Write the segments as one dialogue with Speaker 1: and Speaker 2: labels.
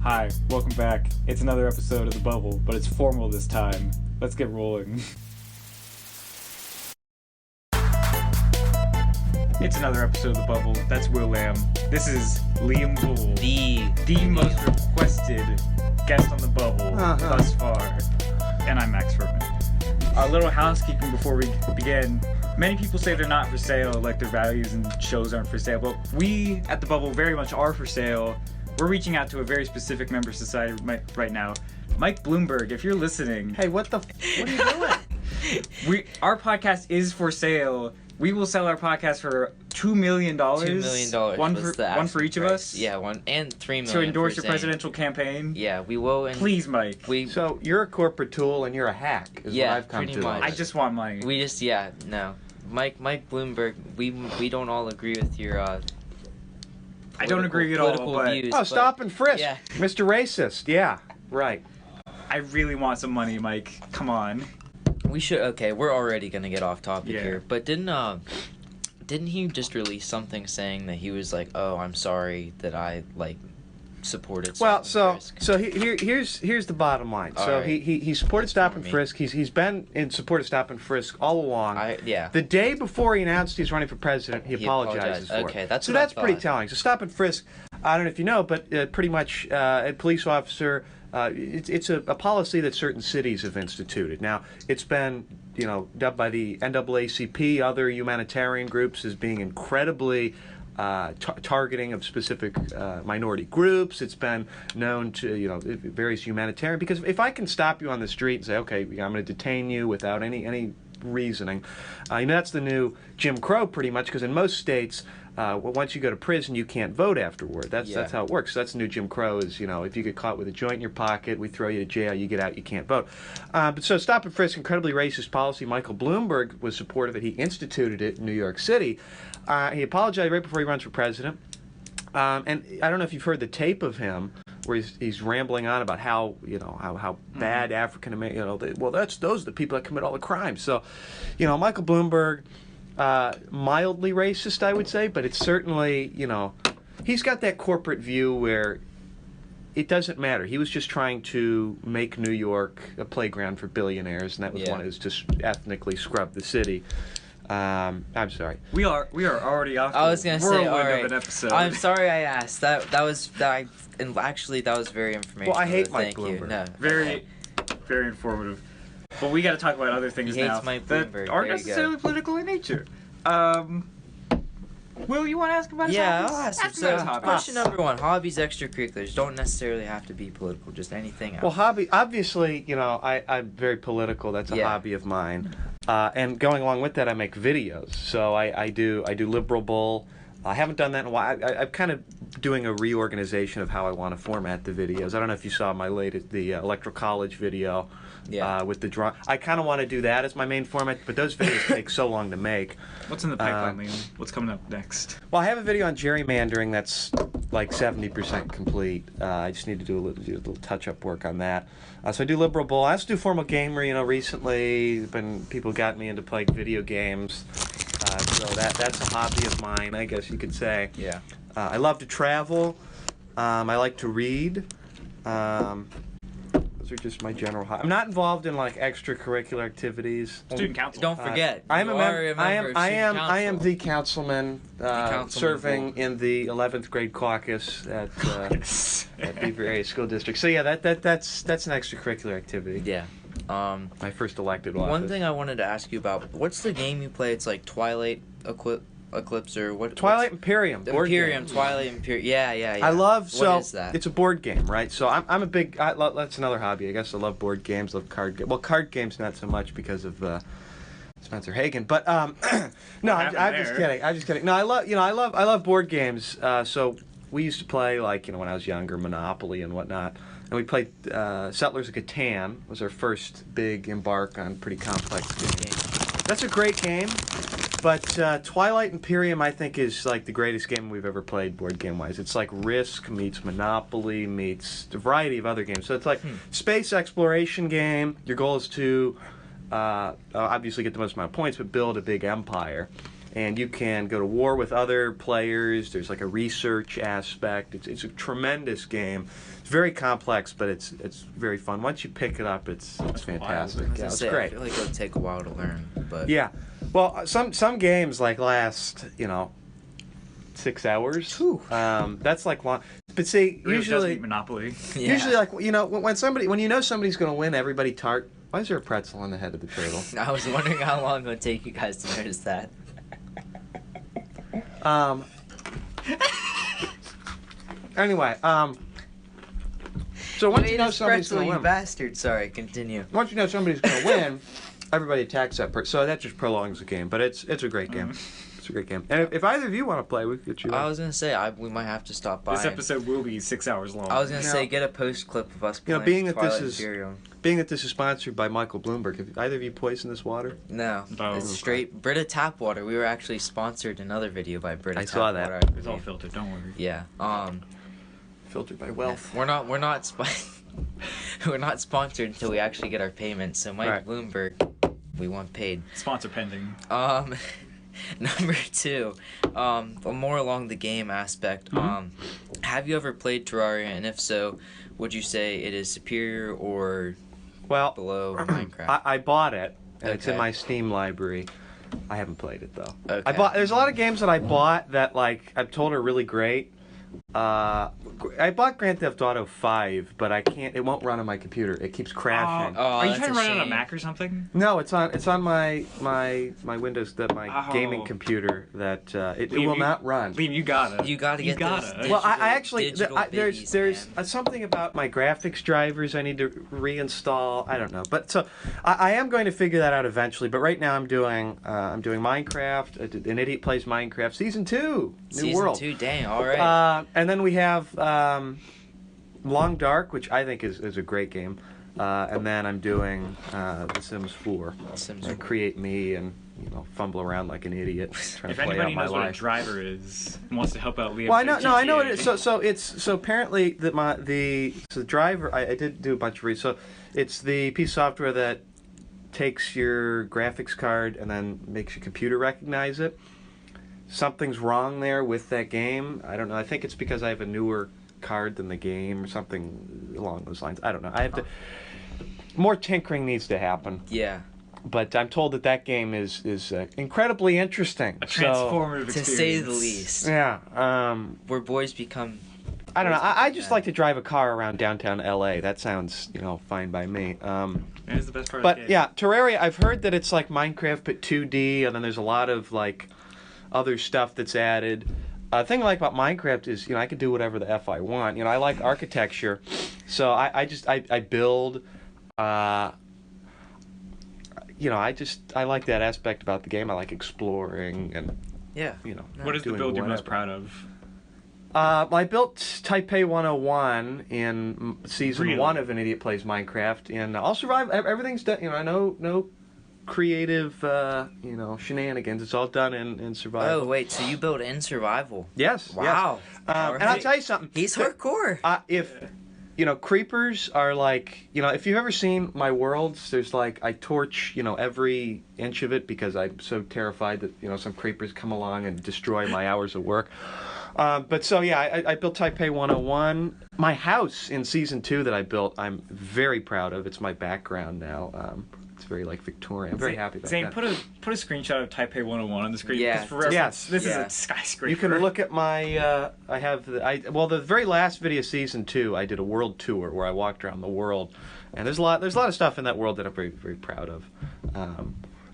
Speaker 1: Hi, welcome back. It's another episode of The Bubble, but it's formal this time. Let's get rolling. It's another episode of The Bubble. That's Will Lamb. This is Liam Bull, the most requested guest on The Bubble thus far. And I'm Max Furman. A little housekeeping before we begin. Many people say they're not for sale, like their values and shows aren't for sale, but we at The Bubble very much are for sale. We're reaching out to a very specific member society right now. Mike Bloomberg, if you're listening...
Speaker 2: Hey, what are you doing?
Speaker 1: Our podcast is for sale. We will sell our podcast for $2 million.
Speaker 3: $2 million.
Speaker 1: One for each of us?
Speaker 3: Yeah, one and $3 million.
Speaker 1: To endorse your presidential campaign?
Speaker 3: Yeah, we will. And
Speaker 1: please, Mike.
Speaker 2: So you're a corporate tool and you're a hack, is what I've come to.
Speaker 3: Much.
Speaker 1: I just want money.
Speaker 3: Mike Bloomberg, we don't all agree with your
Speaker 1: I don't agree at all, but...
Speaker 3: views,
Speaker 2: stop and frisk.
Speaker 3: Yeah.
Speaker 2: Mr. Racist. Yeah, right.
Speaker 1: I really want some money, Mike. Come on.
Speaker 3: We should... Okay, we're already going to get off topic here. But didn't he just release something saying that he was like, oh, I'm sorry that I, supported Stop and Frisk?
Speaker 2: Here's the bottom line. He supported Stop and Frisk. He's been in support of Stop and Frisk all along. The day before he announced he's running for president, he apologizes for it.
Speaker 3: That's
Speaker 2: pretty telling. So Stop and Frisk, I don't know if you know, but pretty much a police officer. It's a policy that certain cities have instituted. Now it's been dubbed by the NAACP, other humanitarian groups, as being incredibly targeting of specific minority groups. It's been known to various humanitarian, because if I can stop you on the street and say, okay, I'm going to detain you without any reasoning, that's the new Jim Crow pretty much, because in most states once you go to prison you can't vote afterward. That's how it works. So that's the new Jim Crow is, if you get caught with a joint in your pocket, we throw you to jail, you get out, you can't vote. But so Stop and Frisk, incredibly racist policy. Michael Bloomberg was supportive of it. He instituted it in New York City. He apologized right before he runs for president. And I don't know if you've heard the tape of him where he's rambling on about how bad African American, those are the people that commit all the crimes. So, Michael Bloomberg, mildly racist, I would say, but it's certainly, he's got that corporate view where it doesn't matter. He was just trying to make New York a playground for billionaires, and that was one is to ethnically scrub the city. I'm sorry.
Speaker 1: We are already off.
Speaker 3: I was gonna say, all right.
Speaker 1: Of an episode.
Speaker 3: I'm sorry I asked. And actually that was very informational.
Speaker 2: Well, I hate Mike Bloomberg.
Speaker 3: No,
Speaker 1: very informative. But we got to talk about other things
Speaker 3: he
Speaker 1: now
Speaker 3: hates Mike
Speaker 1: that
Speaker 3: Bloomberg.
Speaker 1: aren't necessarily political in nature. Will, you want to ask about his hobbies?
Speaker 3: I'll ask him. So, question number one: hobbies, extracurriculars don't necessarily have to be political. Just anything else.
Speaker 2: Well, hobby. Obviously, I'm very political. That's a hobby of mine. And going along with that, I make videos. So I do liberal bull. I haven't done that in a while. I'm kind of doing a reorganization of how I want to format the videos. I don't know if you saw my latest, the Electoral College video with the drawing. I kind of want to do that as my main format, but those videos take so long to make.
Speaker 1: What's in the pipeline, Liam? What's coming up next?
Speaker 2: Well, I have a video on gerrymandering that's like 70% complete. I just need to do a little touch-up work on that. So I do liberal bull. I also do formal gamer. Recently, people got me into playing video games. So that's a hobby of mine, I guess you could say.
Speaker 3: Yeah.
Speaker 2: I love to travel. I like to read. Those are just my general hobbies. I'm not involved in extracurricular activities.
Speaker 1: Student council.
Speaker 3: Don't forget.
Speaker 2: I am the councilman serving in the 11th grade caucus at the various school districts. So yeah, that's an extracurricular activity.
Speaker 3: Yeah.
Speaker 2: My first elected office.
Speaker 3: One thing I wanted to ask you about, what's the game you play? It's like Twilight Eclipse or what?
Speaker 2: Twilight Imperium.
Speaker 3: Twilight Imperium. Yeah.
Speaker 2: I love.
Speaker 3: What is that?
Speaker 2: It's a board game, right? So I'm a big. That's another hobby. I guess I love board games. Love card games. Well, card games not so much because of Spencer Hagen. But no, I'm just kidding. No, I love board games. So we used to play when I was younger, Monopoly and whatnot. And we played Settlers of Catan. Was our first big embark on pretty complex game. That's a great game. But Twilight Imperium, I think, is the greatest game we've ever played board game-wise. It's like Risk meets Monopoly meets a variety of other games. So it's like space exploration game. Your goal is to obviously get the most amount of points, but build a big empire. and you can go to war with other players. There's like a research aspect. It's a tremendous game. It's very complex, but it's very fun. Once you pick it up, it's fantastic. Yeah, it's great.
Speaker 3: I feel like it'll take a while to learn, but
Speaker 2: yeah. Well, some games like last 6 hours. That's like long. But see, usually
Speaker 1: Monopoly.
Speaker 3: yeah.
Speaker 2: Usually, like when you know somebody's going to win, everybody tart. Why is there a pretzel on the head of the turtle?
Speaker 3: I was wondering how long it would take you guys to notice that.
Speaker 2: Anyway, so once you know somebody's going to win,
Speaker 3: you bastard. Sorry, continue.
Speaker 2: Once you know somebody's going to win, everybody attacks that person. So that just prolongs the game. But it's a great game. It's a great game. And if either of you want to play, we could get you.
Speaker 3: I was gonna say we might have to stop by.
Speaker 1: This episode will be 6 hours long.
Speaker 3: I was gonna say get a post clip of us playing.
Speaker 2: Being that
Speaker 3: Twilight
Speaker 2: this is
Speaker 3: Imperium.
Speaker 2: being that this is sponsored by Michael Bloomberg, have either of you poisoned this water?
Speaker 3: No,
Speaker 1: Oh,
Speaker 3: it's straight Brita Tap Water. We were actually sponsored in another video by Brita
Speaker 2: I
Speaker 3: Tap
Speaker 2: saw that.
Speaker 3: Water.
Speaker 1: It's all filtered. Don't worry.
Speaker 3: Yeah.
Speaker 2: Filtered by wealth.
Speaker 3: We're not we're not sponsored until we actually get our payment. So Mike
Speaker 2: Right.
Speaker 3: Bloomberg, we want paid.
Speaker 1: Sponsor pending.
Speaker 3: Number 2, more along the game aspect. Have you ever played Terraria, and if so, would you say it is superior or below Minecraft?
Speaker 2: I bought it, and it's in
Speaker 3: Okay.
Speaker 2: my Steam library. I haven't played it though.
Speaker 3: Okay.
Speaker 2: There's a lot of games that I bought that like I'm told are really great. I bought Grand Theft Auto 5, but I can't. It won't run on my computer. It keeps crashing.
Speaker 1: Are you
Speaker 3: that's
Speaker 1: trying
Speaker 3: a
Speaker 1: to run it on a
Speaker 3: shame.
Speaker 1: Mac or something?
Speaker 2: No, it's on my Windows, my gaming computer that it
Speaker 1: Liam,
Speaker 2: will not run.
Speaker 1: Liam, you gotta.
Speaker 3: You gotta get those
Speaker 1: gotta.
Speaker 2: Well, I actually
Speaker 3: digital
Speaker 2: there's
Speaker 3: babies, man.
Speaker 2: something about my graphics drivers I need to reinstall. I don't know, but so I am going to figure that out eventually. But right now I'm doing Minecraft. An Idiot Plays Minecraft Season 2, New World.
Speaker 3: Season 2, dang, all right.
Speaker 2: And then we have Long Dark, which I think is a great game. And then I'm doing The Sims 4.
Speaker 3: Sims 4.
Speaker 2: Create me and fumble around like an idiot trying
Speaker 1: If
Speaker 2: to play
Speaker 1: anybody
Speaker 2: out my
Speaker 1: knows what a
Speaker 2: life.
Speaker 1: driver is and wants to help out Liam,
Speaker 2: Well, I know it
Speaker 1: GTA.
Speaker 2: is. So apparently the driver. I did do a bunch of research. So it's the piece of software that takes your graphics card and then makes your computer recognize it. Something's wrong there with that game. I don't know. I think it's because I have a newer card than the game or something along those lines. I don't know. I have to. More tinkering needs to happen.
Speaker 3: Yeah.
Speaker 2: But I'm told that game is incredibly interesting.
Speaker 1: A transformative
Speaker 3: To
Speaker 1: experience.
Speaker 3: say the least.
Speaker 2: Yeah.
Speaker 3: Where boys become...
Speaker 2: I don't know. I just like to drive a car around downtown LA. That sounds, fine by me.
Speaker 1: That is the best part of
Speaker 2: But
Speaker 1: the game.
Speaker 2: yeah, Terraria, I've heard that it's like Minecraft but 2D, and then there's a lot of like other stuff that's added. The thing I like about Minecraft is, I can do whatever the F I want. I like architecture. So I build I like that aspect about the game. I like exploring and
Speaker 3: Yeah.
Speaker 1: What is the
Speaker 2: doing
Speaker 1: build you're most
Speaker 2: whatever.
Speaker 1: proud of?
Speaker 2: I built Taipei 101 in season
Speaker 1: Really?
Speaker 2: 1 of An Idiot Plays Minecraft, and I'll survive. Everything's done. No creative, shenanigans. It's all done in survival.
Speaker 3: Oh, wait, so you build in survival?
Speaker 2: Yes.
Speaker 3: Wow.
Speaker 2: Yes. And I'll tell you something.
Speaker 3: He's hardcore.
Speaker 2: If creepers are like, if you've ever seen my worlds, there's like I torch, every inch of it because I'm so terrified that some creepers come along and destroy my hours of work. But so yeah, I built Taipei 101. My house in season 2 that I built, I'm very proud of. It's my background now. It's very like Victorian. I'm very happy about
Speaker 1: Zane,
Speaker 2: that.
Speaker 1: put a screenshot of Taipei 101 on the screen.
Speaker 3: Yeah.
Speaker 1: Just for reference,
Speaker 2: Yes.
Speaker 1: This
Speaker 3: Yeah.
Speaker 1: is a skyscraper.
Speaker 2: You can look at my. I have the very last video, season 2. I did a world tour where I walked around the world, and there's a lot of stuff in that world that I'm very very proud of.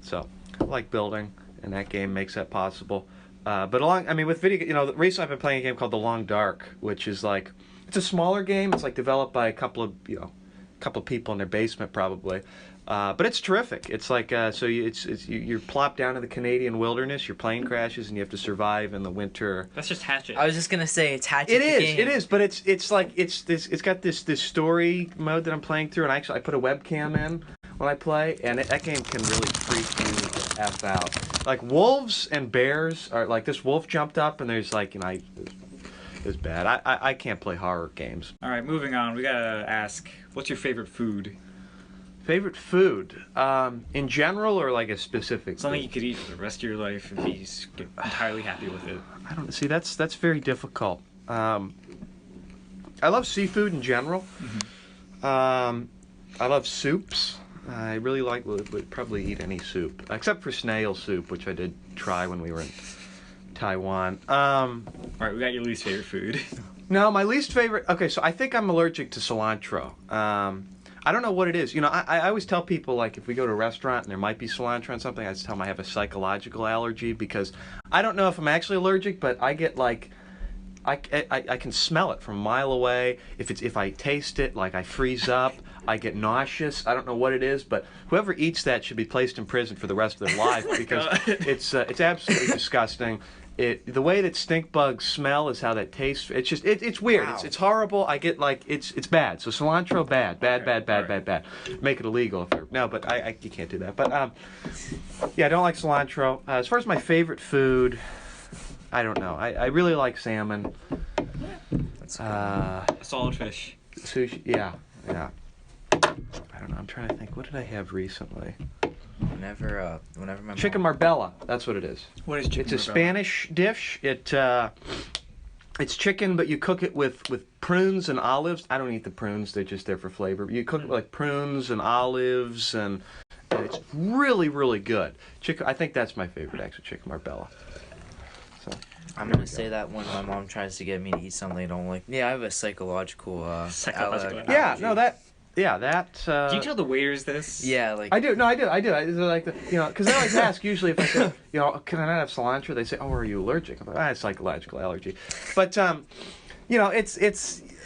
Speaker 2: So I like building, and that game makes that possible. But with video, recently I've been playing a game called The Long Dark, which is like it's a smaller game. It's like developed by a couple of people in their basement probably. But it's terrific. It's like you're plopped down in the Canadian wilderness. Your plane crashes and you have to survive in the winter.
Speaker 1: That's just Hatchet.
Speaker 3: I was just gonna say it's Hatchet.
Speaker 2: It is, but it's got this story mode that I'm playing through, and I put a webcam in when I play, and that game can really freak you the F out. Like wolves and bears are like this wolf jumped up, and there's like it's bad. I can't play horror games.
Speaker 1: All right, moving on. We gotta ask, what's your favorite food?
Speaker 2: Favorite food, in general or like a specific?
Speaker 1: Something
Speaker 2: food?
Speaker 1: you could eat for the rest of your life and be entirely happy with it.
Speaker 2: I don't see. That's very difficult. I love seafood in general. I love soups. I really would probably eat any soup except for snail soup, which I did try when we were in Taiwan.
Speaker 1: All right, we got your least favorite food.
Speaker 2: No, my least favorite. Okay, so I think I'm allergic to cilantro. I don't know what it is. You know, I always tell people, like, if we go to a restaurant and there might be cilantro on something, I just tell them I have a psychological allergy because I don't know if I'm actually allergic, but I get, like, I can smell it from a mile away. If I taste it, like, I freeze up. I get nauseous. I don't know what it is, but whoever eats that should be placed in prison for the rest of their life because it's absolutely disgusting. The way that stink bugs smell is how that tastes. It's just it's weird.
Speaker 3: Wow.
Speaker 2: It's horrible. I get like it's bad. So cilantro bad. Make it illegal but you can't do that. But yeah, I don't like cilantro. As far as my favorite food, I don't know. I really like salmon.
Speaker 3: That's cool.
Speaker 1: Solid fish.
Speaker 2: Sushi. Yeah. I don't know. I'm trying to think. What did I have recently?
Speaker 3: Whenever my
Speaker 2: Chicken
Speaker 3: mom...
Speaker 2: marbella. That's what it is.
Speaker 1: What is chicken?
Speaker 2: It's a Spanish dish. It's chicken, but you cook it with prunes and olives. I don't eat the prunes; they're just there for flavor. You cook it with like prunes and olives, and it's really, really good. Chicken. I think that's my favorite, actually, chicken marbella. So
Speaker 3: I'm gonna say that when my mom tries to get me to eat something I don't like. Yeah, I have a psychological
Speaker 2: yeah, no, that. Yeah, that.
Speaker 1: Do you tell the waiters this?
Speaker 3: Yeah, like
Speaker 2: I do. No, I do. I like because they always ask. Usually, if I say, can I not have cilantro? They say, oh, are you allergic? I'm like, it's psychological allergy. But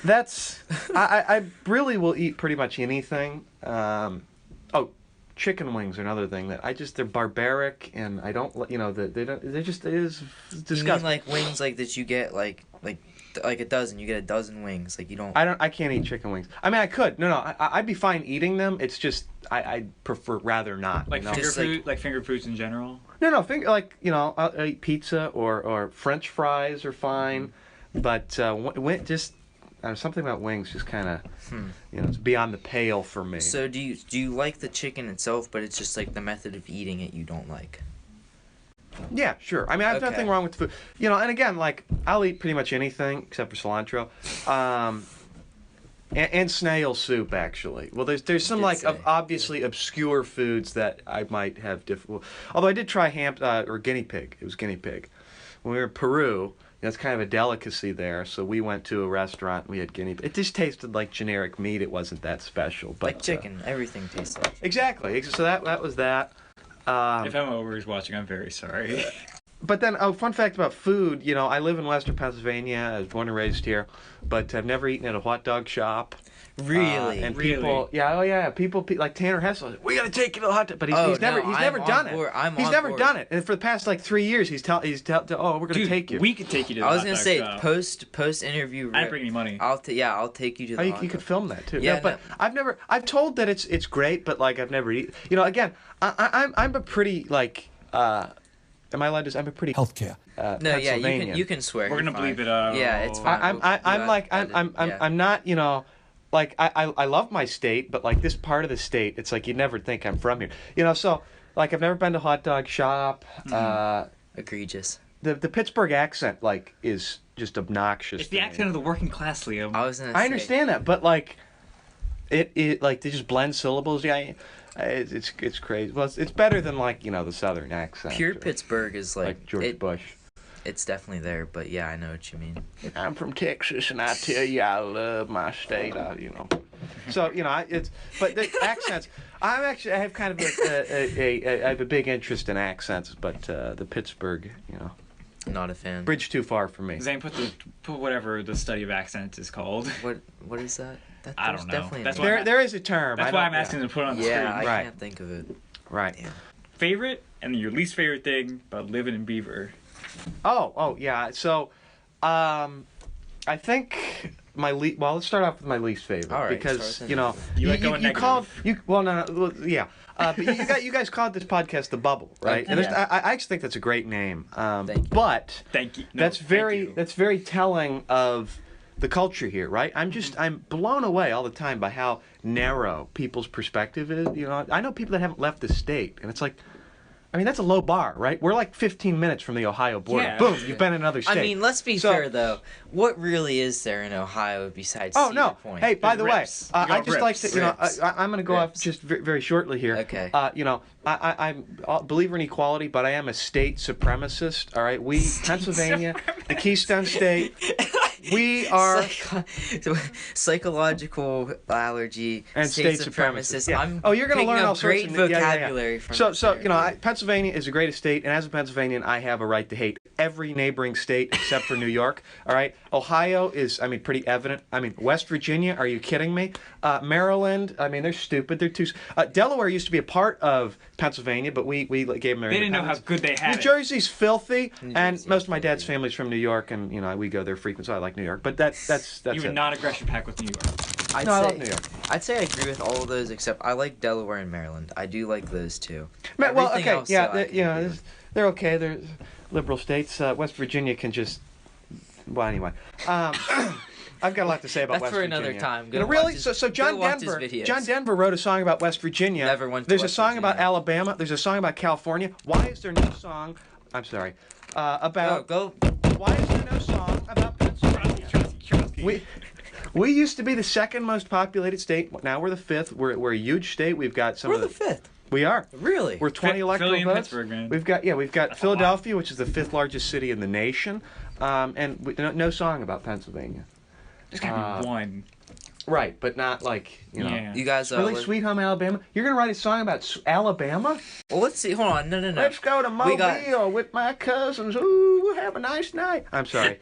Speaker 2: that's I really will eat pretty much anything. Chicken wings are another thing that they're barbaric and I don't they're just it is disgusting.
Speaker 3: You mean like wings like that you get like a dozen. You get a dozen wings. Like you don't.
Speaker 2: I can't eat chicken wings. I mean, I could. No. I'd be fine eating them. It's just I prefer rather not.
Speaker 1: Like finger food, like finger foods in general.
Speaker 2: No. I'll eat pizza or French fries are fine, but something about wings just kind of it's beyond the pale for me.
Speaker 3: So do you like the chicken itself, but it's just like the method of eating it you don't like?
Speaker 2: Yeah, sure. I mean, I have nothing wrong with the food. And again, like, I'll eat pretty much anything except for cilantro. And snail soup, actually. Well, there's some, like, obviously obscure foods that I might have difficult... Although I did try or guinea pig. It was guinea pig. When we were in Peru, it's kind of a delicacy there, so we went to a restaurant and we had guinea pig. It just tasted like generic meat. It wasn't that special. But,
Speaker 3: like chicken. Everything tastes like chicken.
Speaker 2: Exactly. So that was that.
Speaker 1: If Emma Over is watching, I'm very sorry.
Speaker 2: But then, fun fact about food, I live in Western Pennsylvania. I was born and raised here, but I've never eaten at a hot dog shop.
Speaker 3: Really?
Speaker 2: And people, people like Tanner Hessel, we got to take you to the hot dog, but he's never done it. He's never done it, and for the past like 3 years, we're going to take you.
Speaker 1: We could take you to the
Speaker 3: I was
Speaker 1: hot
Speaker 3: gonna
Speaker 1: dog
Speaker 3: say
Speaker 1: shop.
Speaker 3: post interview.
Speaker 1: I didn't bring any money.
Speaker 3: I'll take you to the hot
Speaker 2: You
Speaker 3: dog.
Speaker 2: could film that too.
Speaker 3: Yeah,
Speaker 2: but I've told that it's great, but like I've never eaten. Again, I'm a pretty like. Am I allowed to? I'm a pretty
Speaker 4: healthcare.
Speaker 3: No, yeah, you can swear.
Speaker 1: We're gonna bleep it out.
Speaker 3: Yeah, it's fine.
Speaker 2: I'm not. Like I love my state, but like this part of the state, it's like you'd never think I'm from here. So like I've never been to a hot dog shop.
Speaker 3: Egregious.
Speaker 2: The Pittsburgh accent like is just obnoxious.
Speaker 1: It's the accent of the working class, Liam.
Speaker 2: I understand that, but like it like they just blend syllables. Yeah, it's crazy. Well, it's better than like the Southern accent.
Speaker 3: Pure Pittsburgh is like
Speaker 2: George Bush.
Speaker 3: It's definitely there, but yeah, I know what you mean.
Speaker 2: I'm from Texas, and I tell you, I love my state. So but the accents. I have kind of I have a big interest in accents, but the Pittsburgh,
Speaker 3: Not a fan.
Speaker 2: bridge too far for me.
Speaker 1: Zane, put whatever the study of accents is called.
Speaker 3: What is that?
Speaker 1: I don't know.
Speaker 3: Definitely
Speaker 1: That's
Speaker 2: There is a term.
Speaker 1: That's why I'm asking to put it on the screen.
Speaker 3: Yeah, I
Speaker 2: Right.
Speaker 3: can't think of it.
Speaker 2: Right.
Speaker 3: Damn.
Speaker 1: Favorite and your least favorite thing about living in Beaver.
Speaker 2: Oh yeah. So, I think let's start off with my least favorite.
Speaker 3: All right,
Speaker 2: because
Speaker 3: start with
Speaker 2: you
Speaker 1: like going
Speaker 2: you
Speaker 1: negative.
Speaker 2: called yeah. But you guys called this podcast The Bubull, right? And I actually think that's a great name.
Speaker 3: Thank you.
Speaker 2: But
Speaker 1: Thank you. No,
Speaker 2: that's
Speaker 1: thank
Speaker 2: very
Speaker 1: you.
Speaker 2: that's very telling of the culture here, right? I'm blown away all the time by how narrow people's perspective is. You know, I know people that haven't left the state, and it's like, I mean, that's a low bar, right? We're like 15 minutes from the Ohio border.
Speaker 1: Yeah.
Speaker 2: Boom, you've been in another state.
Speaker 3: I mean, let's be fair though. What really is there in Ohio besides
Speaker 2: Oh,
Speaker 3: Cedar
Speaker 2: no.
Speaker 3: Point?
Speaker 2: Hey, by the way,
Speaker 1: Rips.
Speaker 2: I just like to,
Speaker 1: Rips.
Speaker 2: I'm going to go off just very shortly here.
Speaker 3: Okay.
Speaker 2: I'm a believer in equality, but I am a state supremacist. All right, Pennsylvania, the Keystone State, we are
Speaker 3: psychological allergy
Speaker 2: and state supremacist. Yeah.
Speaker 3: I'm
Speaker 2: you're going to learn all sorts
Speaker 3: great
Speaker 2: of
Speaker 3: vocabulary from.
Speaker 2: So Pennsylvania is the greatest state, and as a Pennsylvanian, I have a right to hate every neighboring state except for New York. All right, Ohio is, pretty evident. West Virginia, are you kidding me? Maryland, they're stupid. They're too. Delaware used to be a part of Pennsylvania, but we gave them their.
Speaker 1: They didn't know how good they had
Speaker 2: New
Speaker 1: it.
Speaker 2: Jersey's filthy, and
Speaker 3: Jersey
Speaker 2: most of my dad's family's from New York, and we go there frequently. So I like New York, but that's
Speaker 1: You would
Speaker 2: it.
Speaker 1: not aggression pack with New York.
Speaker 2: I love New York.
Speaker 3: I'd say I agree with all of those except I like Delaware and Maryland. I do like those two.
Speaker 2: Well,
Speaker 3: Everything
Speaker 2: okay,
Speaker 3: else, though, I can agree with.
Speaker 2: they're okay. They're liberal states. West Virginia can just. Well, anyway. I've got a lot to say about
Speaker 3: That's
Speaker 2: West
Speaker 3: for
Speaker 2: Virginia.
Speaker 3: another time.
Speaker 2: You know,
Speaker 3: Go
Speaker 2: really?
Speaker 3: watch his-
Speaker 2: So
Speaker 3: go
Speaker 2: John
Speaker 3: watch his
Speaker 2: Denver.
Speaker 3: videos.
Speaker 2: John Denver wrote a song about West Virginia.
Speaker 3: Never went to
Speaker 2: There's a
Speaker 3: West
Speaker 2: song about
Speaker 3: Virginia.
Speaker 2: Alabama. There's a song about California. Why is there no song? I'm sorry. About.
Speaker 3: Go.
Speaker 2: Why is there no song about Pennsylvania? We used to be the second most populated state. Now we're the fifth. We're a huge state. We've got some
Speaker 3: We're
Speaker 2: of
Speaker 3: the fifth.
Speaker 2: We are.
Speaker 3: Really?
Speaker 2: We're 20 electoral
Speaker 1: Philly and
Speaker 2: votes.
Speaker 1: Pittsburgh, man.
Speaker 2: We've got Philadelphia, which is the fifth largest city in the nation, and no song about Pennsylvania.
Speaker 1: There's gotta be one.
Speaker 2: Right, but not like
Speaker 1: Yeah.
Speaker 3: You guys
Speaker 2: really Sweet Home Alabama. You're gonna write a song about Alabama?
Speaker 3: Well, let's see. Hold on. No.
Speaker 2: Let's go to
Speaker 3: We got-
Speaker 2: Mobile with my cousins. Ooh, we'll have a nice night. I'm sorry.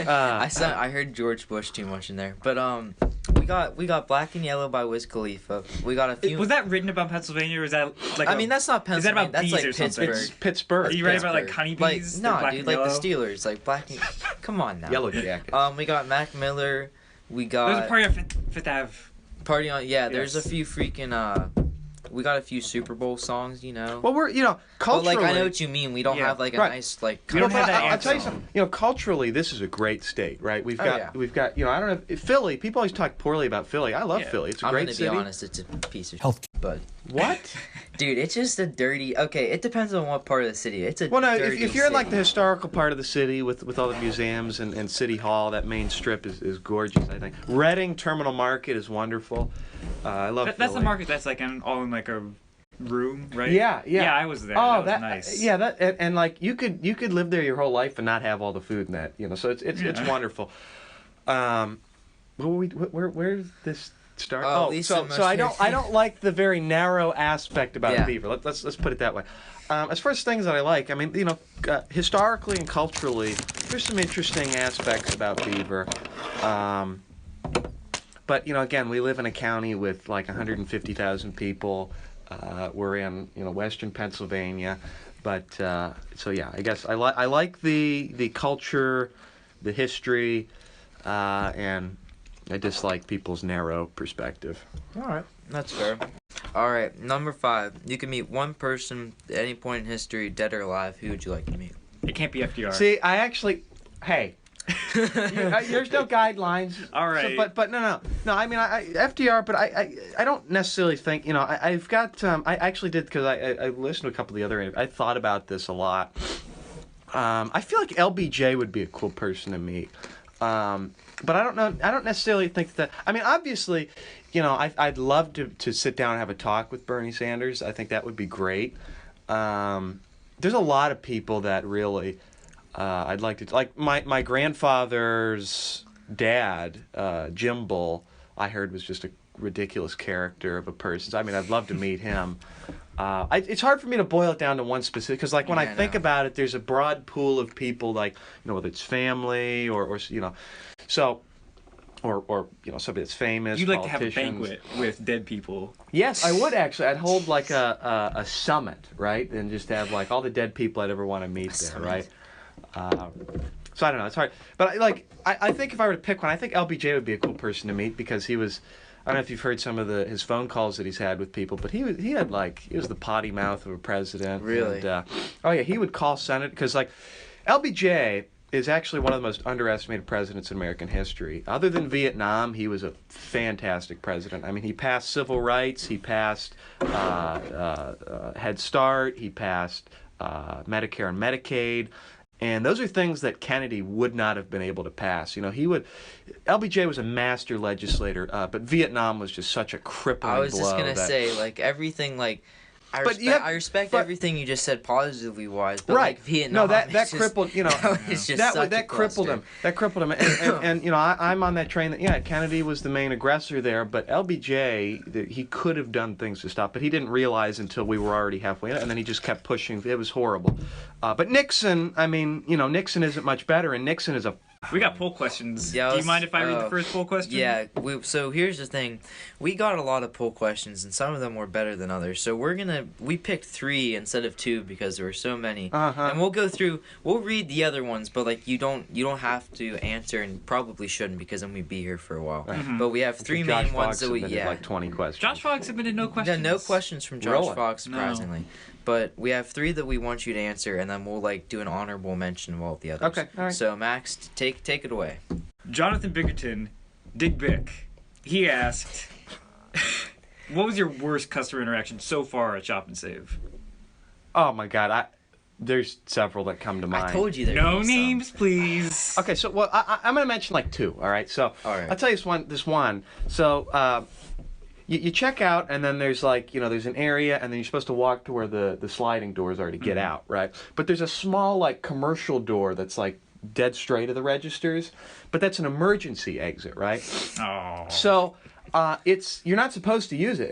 Speaker 3: I heard George Bush too much in there, but we got Black and Yellow by Wiz Khalifa. We got a few.
Speaker 1: Was that written about Pennsylvania, or is that like?
Speaker 3: That's not
Speaker 1: Is that
Speaker 3: Pennsylvania.
Speaker 1: about
Speaker 3: That's
Speaker 1: bees
Speaker 3: like
Speaker 1: or something?
Speaker 3: Pittsburgh.
Speaker 2: It's Pittsburgh.
Speaker 1: Are you right about like honeybees?
Speaker 3: Like, no,
Speaker 1: Black
Speaker 3: dude,
Speaker 1: and
Speaker 3: like
Speaker 1: yellow?
Speaker 3: the Steelers, like Black. And, come on now.
Speaker 2: Yellow Jackets.
Speaker 3: We got Mac Miller. We
Speaker 1: There's
Speaker 3: got
Speaker 1: a party on Fifth Ave.
Speaker 3: Party on. Yeah, there's
Speaker 1: Yes.
Speaker 3: a few freaking. We got a few Super Bowl songs,
Speaker 2: Well, we're
Speaker 3: But
Speaker 2: culturally.
Speaker 3: like I know what you mean. We don't
Speaker 1: Yeah.
Speaker 3: have like a
Speaker 2: Right.
Speaker 3: nice like.
Speaker 1: We don't have that
Speaker 2: I'll tell you
Speaker 1: anthem.
Speaker 2: something. Culturally, this is a great state, right? We've got,
Speaker 3: yeah.
Speaker 2: I don't know, Philly. People always talk poorly about Philly. I love
Speaker 1: Yeah.
Speaker 2: Philly. It's a
Speaker 3: I'm
Speaker 2: great
Speaker 3: gonna
Speaker 2: city.
Speaker 3: be honest, it's a piece of shit. But
Speaker 2: What?
Speaker 3: dude, it's just a dirty. Okay, it depends on what part of the city. It's a
Speaker 2: Well, no.
Speaker 3: dirty
Speaker 2: If you're in like the
Speaker 3: city.
Speaker 2: historical part of the city with all the museums and City Hall, that main strip is gorgeous. I think Reading Terminal Market is wonderful. I love.
Speaker 1: That's the
Speaker 2: Philly.
Speaker 1: market that's like all in like a room, right?
Speaker 2: Yeah.
Speaker 1: Yeah, I was there.
Speaker 2: Oh,
Speaker 1: that was nice.
Speaker 2: Yeah, and like you could live there your whole life and not have all the food in that. So it's wonderful. Where did this start?
Speaker 3: Oh, Lisa
Speaker 2: so
Speaker 3: must
Speaker 2: I
Speaker 3: have-
Speaker 2: don't like the very narrow aspect about
Speaker 3: Yeah.
Speaker 2: Beaver. Let's put it that way. As far as things that I like, historically and culturally, there's some interesting aspects about Beaver. But again, we live in a county with like 150,000 people. We're in western Pennsylvania, but so yeah, I guess I like the culture, the history, and I dislike people's narrow perspective.
Speaker 3: All right, that's fair. All right, number 5. You can meet one person at any point in history, dead or alive. Who would you like to meet?
Speaker 1: It can't be FDR.
Speaker 2: See, I actually, hey. There's no guidelines.
Speaker 1: All right.
Speaker 2: So, but no. I FDR, but I don't necessarily think I've got I actually did because I listened to a couple of the other interviews. I thought about this a lot. I feel like LBJ would be a cool person to meet. But I don't know. I don't necessarily think that. Obviously, I'd love to sit down and have a talk with Bernie Sanders. I think that would be great. There's a lot of people that really. I'd like to like my grandfather's dad, Jim Bull. I heard was just a ridiculous character of a person. I'd love to meet him. It's hard for me to boil it down to one specific because, like, when I think about it, there's a broad pool of people, like whether it's family or so. Or somebody that's famous.
Speaker 1: You'd like to have a
Speaker 2: politicians.
Speaker 1: banquet with dead people.
Speaker 2: Yes, I would actually. I'd hold like a summit, right, and just have like all the dead people I'd ever want to meet there, right. So I don't know. It's hard, but I think if I were to pick one, I think LBJ would be a cool person to meet because he was. I don't know if you've heard some of his phone calls that he's had with people, but he was the potty mouth of a president.
Speaker 3: Really?
Speaker 2: And, oh yeah, he would call Senate because like LBJ is actually one of the most underestimated presidents in American history. Other than Vietnam, he was a fantastic president. I mean, he passed civil rights, he passed Head Start, he passed Medicare and Medicaid. And those are things that Kennedy would not have been able to pass. You know, LBJ was a master legislator, but Vietnam was just such a crippling blow.
Speaker 3: I was just going to say, like, everything, like, I respect everything you just said positively wise, but
Speaker 2: right.
Speaker 3: like Vietnam,
Speaker 2: no, that crippled, you know, that crippled him. That crippled him. And you know, I'm on that train that Kennedy was the main aggressor there, but LBJ, he could have done things to stop, but he didn't realize until we were already halfway in it, and then he just kept pushing. It was horrible. But Nixon, I mean, you know, Nixon isn't much better, and Nixon is a.
Speaker 1: We got poll questions. Yeah, do you mind if I read the first poll question?
Speaker 3: Yeah. So here's the thing, we got a lot of poll questions, and some of them were better than others. So we picked 3 instead of 2 because there were so many, and we'll go through. We'll read the other ones, but like you don't have to answer, and probably shouldn't because then we'd be here for a while.
Speaker 2: Right.
Speaker 3: But we have 3 main ones that we
Speaker 2: like 20 questions.
Speaker 1: Josh Fox submitted no questions.
Speaker 3: No questions from Josh Fox, surprisingly.
Speaker 1: No.
Speaker 3: But we have 3 that we want you to answer, and then we'll like do an honorable mention of all the others.
Speaker 2: Okay, all right.
Speaker 3: So Max, take it away.
Speaker 1: Jonathan Bickerton, Dig Bick, he asked, "What was your worst customer interaction so far at Shop and Save?"
Speaker 2: Oh my God, there's several that come to mind.
Speaker 3: I told you there.
Speaker 1: No names, please.
Speaker 2: Okay, so well, I'm gonna mention like 2. All right, so
Speaker 3: right.
Speaker 2: I'll tell you this one. So. You check out, and then there's like, you know, there's an area, and then you're supposed to walk to where the sliding doors are to get out, right? But there's a small, like, commercial door that's, like, dead straight of the registers, but that's an emergency exit, right?
Speaker 1: Oh.
Speaker 2: So you're not supposed to use it,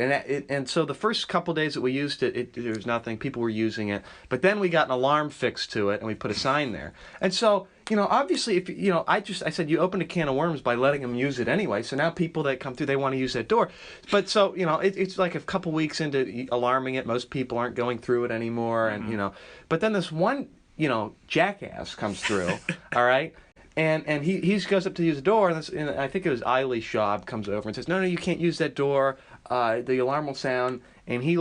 Speaker 2: and so the first couple days that we used it, there was nothing. People were using it, but then we got an alarm fixed to it, and we put a sign there, and so. You know, obviously, if you know, I said you opened a can of worms by letting them use it anyway. So now people that come through, they want to use that door. But so you know, it's like a couple weeks into alarming it, most people aren't going through it anymore, and you know. But then this one, you know, jackass comes through, all right, and he goes up to use the door, and I think it was Eiley Schaub comes over and says, no, you can't use that door. The alarm will sound, and he's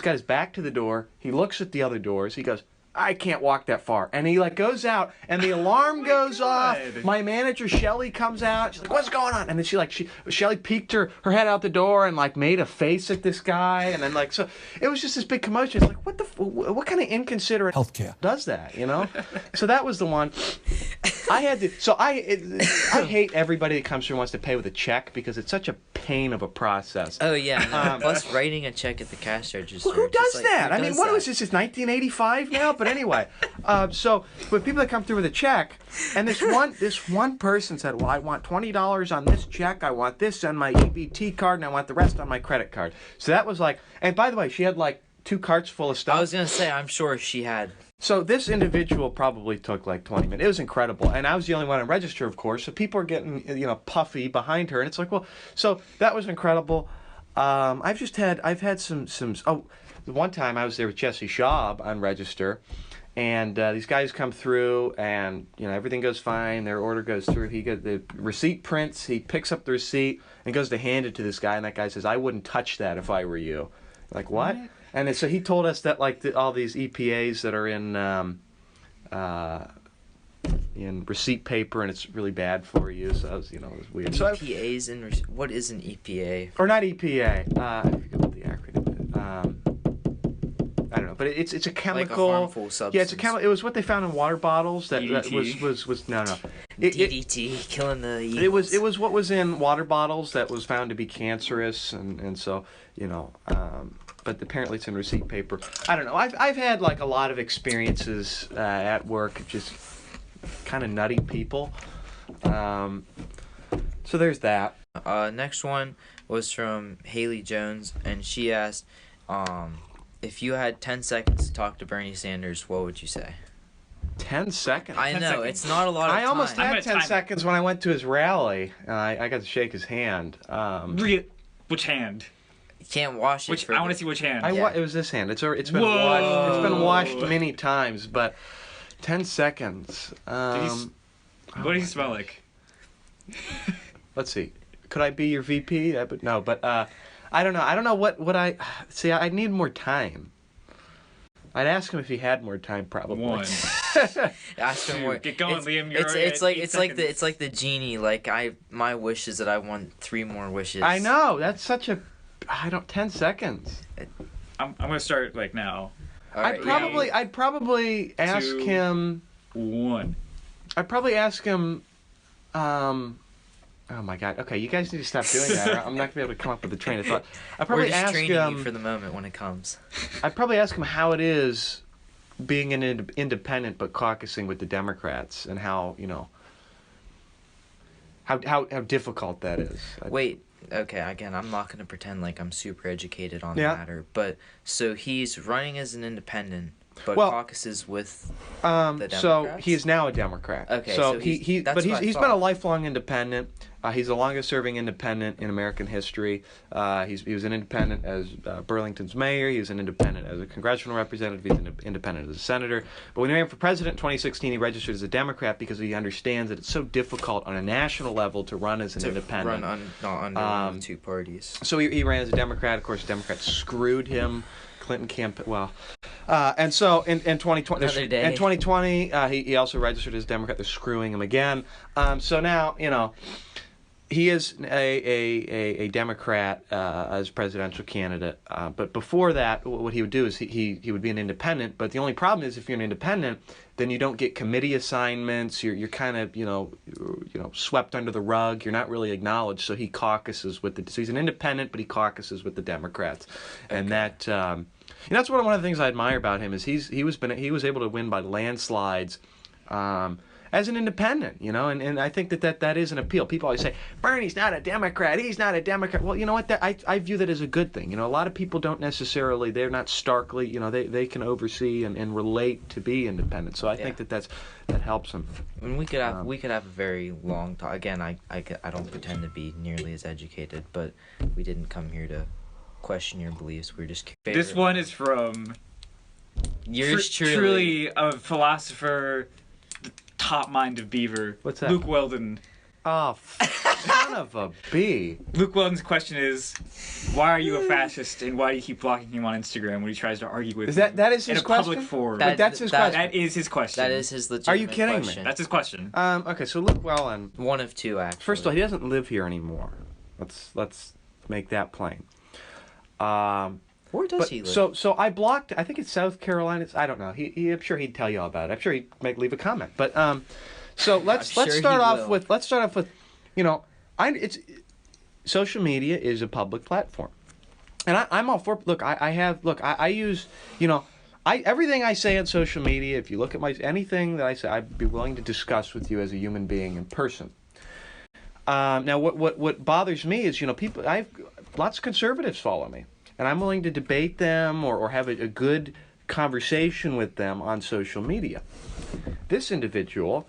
Speaker 2: got his back to the door. He looks at the other doors. He goes, I can't walk that far. And he like goes out, and the alarm goes off. My manager Shelly comes out. She's like, "What's going on?" And then Shelly peeked her head out the door and like made a face at this guy, and then like so it was just this big commotion. It's like, what kind of inconsiderate healthcare does that, you know? So that was the one. I had to. So I hate everybody that comes through and wants to pay with a check because it's such a pain of a process.
Speaker 3: Oh yeah, no, plus writing a check at the cash register.
Speaker 2: Well, who does that? I mean, what was this? It's 1985 now. But anyway, so with people that come through with a check, and this one person said, "Well, I want $20 on this check. I want this on my EBT card, and I want the rest on my credit card." So that was like, and by the way, she had like 2 carts full of stuff.
Speaker 3: I was gonna say, I'm sure she had.
Speaker 2: So this individual probably took like 20 minutes. It was incredible, and I was the only one on register, of course. So people are getting puffy behind her, and it's like, well, so that was incredible. I've had some. Oh, one time I was there with Jesse Schaub on register, and these guys come through, and everything goes fine. Their order goes through. He got the receipt prints. He picks up the receipt and goes to hand it to this guy, and that guy says, "I wouldn't touch that if I were you." Like, what? And so he told us that like all these EPAs that are in receipt paper, and it's really bad for you. So it was, it was weird.
Speaker 3: EPAs what is an EPA?
Speaker 2: Or not EPA. I forget what the acronym is. I don't know, but it's a chemical.
Speaker 3: Like a harmful substance.
Speaker 2: Yeah, it's a chemical. It was what they found in water bottles. That was no.
Speaker 3: DDT, killing the
Speaker 2: eagles. It was what was in water bottles that was found to be cancerous, and so but apparently it's in receipt paper. I don't know. I've had like a lot of experiences at work, just kind of nutty people. So there's that.
Speaker 3: Next one was from Haley Jones, and she asked, if you had 10 seconds to talk to Bernie Sanders, what would you say?
Speaker 2: 10 seconds?
Speaker 3: I know, it's not a lot of time.
Speaker 2: I almost had 10 seconds when I went to his rally. I got to shake his hand.
Speaker 1: Which hand?
Speaker 3: You can't wash it.
Speaker 1: I want to see which hand.
Speaker 2: It was this hand. It's been washed. It's been washed many times, but 10 seconds.
Speaker 1: What do you smell like?
Speaker 2: Let's see. Could I be your VP? No, but I don't know. I don't know what I see. I need more time. I'd ask him if he had more time, probably.
Speaker 1: 1
Speaker 3: Ask him more.
Speaker 1: Get going, Liam.
Speaker 3: It's like the genie. Like my wish is that I want 3 more wishes.
Speaker 2: I know. That's such a 10 seconds.
Speaker 1: I'm gonna start like now.
Speaker 3: Right,
Speaker 2: I'd probably ask
Speaker 1: 2,
Speaker 2: him
Speaker 1: 1.
Speaker 2: I'd probably ask him oh my God. Okay, you guys need to stop doing that. I'm not gonna be able to come up with a train of thought. I'd probably
Speaker 3: We're just
Speaker 2: ask
Speaker 3: training
Speaker 2: him
Speaker 3: you for the moment when it comes.
Speaker 2: I'd probably ask him how it is being an independent but caucusing with the Democrats, and how how difficult that is.
Speaker 3: Wait, okay, again, I'm not going to pretend like I'm super educated on the matter, but so he's running as an independent, but caucuses with the Democrats?
Speaker 2: So he is now a Democrat.
Speaker 3: Okay,
Speaker 2: so
Speaker 3: he's
Speaker 2: been a lifelong independent. He's the longest serving independent in American history. He was an independent as Burlington's mayor. He was an independent as a congressional representative. He's an independent as a senator. But when he ran for president in 2016, he registered as a Democrat because he understands that it's so difficult on a national level to run as an independent.
Speaker 3: Not under one of 2 parties.
Speaker 2: So he ran as a Democrat. Of course, Democrats screwed him. Clinton campaign. Well, and so in 2020, he also registered as a Democrat. They're screwing him again. So now he is a Democrat as presidential candidate. But before that, what he would do is he would be an independent. But the only problem is if you're an independent, then you don't get committee assignments. You're kind of swept under the rug. You're not really acknowledged. So he caucuses with so he's an independent, but he caucuses with the Democrats, and that. That's one of the things I admire about him is he was able to win by landslides as an independent, and I think that is an appeal. People always say Bernie's not a Democrat, he's not a Democrat. Well, you know what? I view that as a good thing. A lot of people don't necessarily, they're not starkly, they can oversee and relate to be independent. So I think that helps them.
Speaker 3: And we could have a very long talk. Again, I don't pretend to be nearly as educated, but we didn't come here to question your beliefs. We're just
Speaker 1: This one is from
Speaker 3: yours
Speaker 1: truly a philosopher, the top mind of Beaver.
Speaker 2: What's that?
Speaker 1: Luke Weldon.
Speaker 2: Oh, son of a bee.
Speaker 1: Luke Weldon's question is, why are you a fascist, and why do you keep blocking him on Instagram when he tries to argue with you
Speaker 2: that is his
Speaker 1: in a
Speaker 2: question?
Speaker 1: public forum?
Speaker 2: That's his question.
Speaker 1: That is his question.
Speaker 3: That is his legitimate
Speaker 2: Are you kidding
Speaker 3: question.
Speaker 2: me?
Speaker 1: That's his question.
Speaker 2: Okay, so Luke Weldon.
Speaker 3: One of 2, actually.
Speaker 2: First of all, he doesn't live here anymore. Let's make that plain.
Speaker 3: Where does he live?
Speaker 2: So I blocked. I think it's South Carolina. I don't know. I'm sure he'd tell you all about it. I'm sure he'd leave a comment. But so let's start off with it's social media is a public platform, and I'm all for. I use everything I say on social media. If you look at anything that I say, I'd be willing to discuss with you as a human being in person. Now, what bothers me is lots of conservatives follow me, and I'm willing to debate them or have a good conversation with them on social media. This individual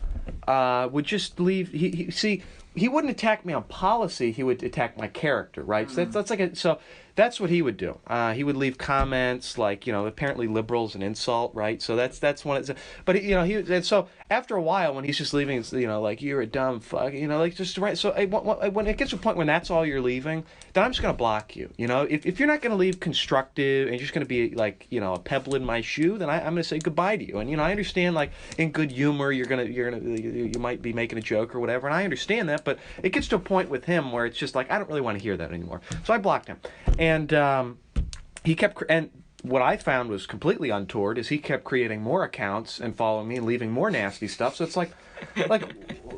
Speaker 2: would just leave. He wouldn't attack me on policy. He would attack my character, right? So that's what he would do. He would leave comments like, apparently liberals an insult, right? So that's one. But and so after a while, when he's just leaving, like you're a dumb fuck, just right. So when it gets to a point when that's all you're leaving, then I'm just gonna block you. If you're not gonna leave constructive and you're just gonna be like, a pebble in my shoe, then I'm gonna say goodbye to you. And I understand, like, in good humor, you might be making a joke or whatever, and I understand that. But it gets to a point with him where it's just like I don't really want to hear that anymore. So I blocked him. And he kept, and what I found was completely untoward is he kept creating more accounts and following me and leaving more nasty stuff. So it's like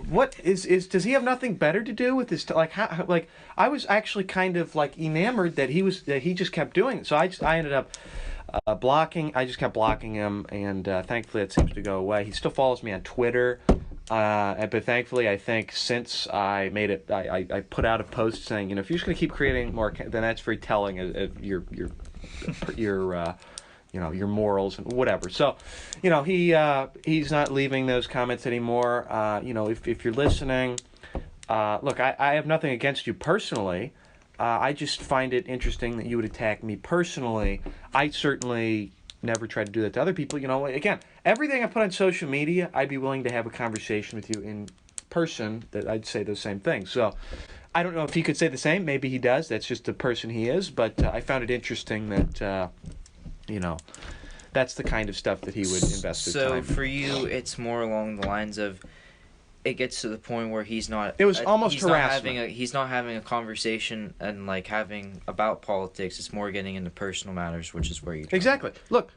Speaker 2: what does he have nothing better to do with this? I was actually kind of like enamored that he just kept doing it. So I ended up blocking. I just kept blocking him, and thankfully it seems to go away. He still follows me on Twitter. But thankfully, I think since I made it, I put out a post saying, if you're just going to keep creating more, then that's very telling of your morals and whatever. So, he's not leaving those comments anymore. If you're listening, look, I have nothing against you personally. I just find it interesting that you would attack me personally. I certainly never try to do that to other people. Again, everything I put on social media, I'd be willing to have a conversation with you in person that I'd say those same things. So I don't know if he could say the same. Maybe he does. That's just the person he is. But I found it interesting that, that's the kind of stuff that he would invest his time in.
Speaker 3: So for you, it's more along the lines of it gets to the point where he's not.
Speaker 2: It was almost harassment.
Speaker 3: He's not having a conversation and like having about politics. It's more getting into personal matters, which is where you.
Speaker 2: Exactly. Look,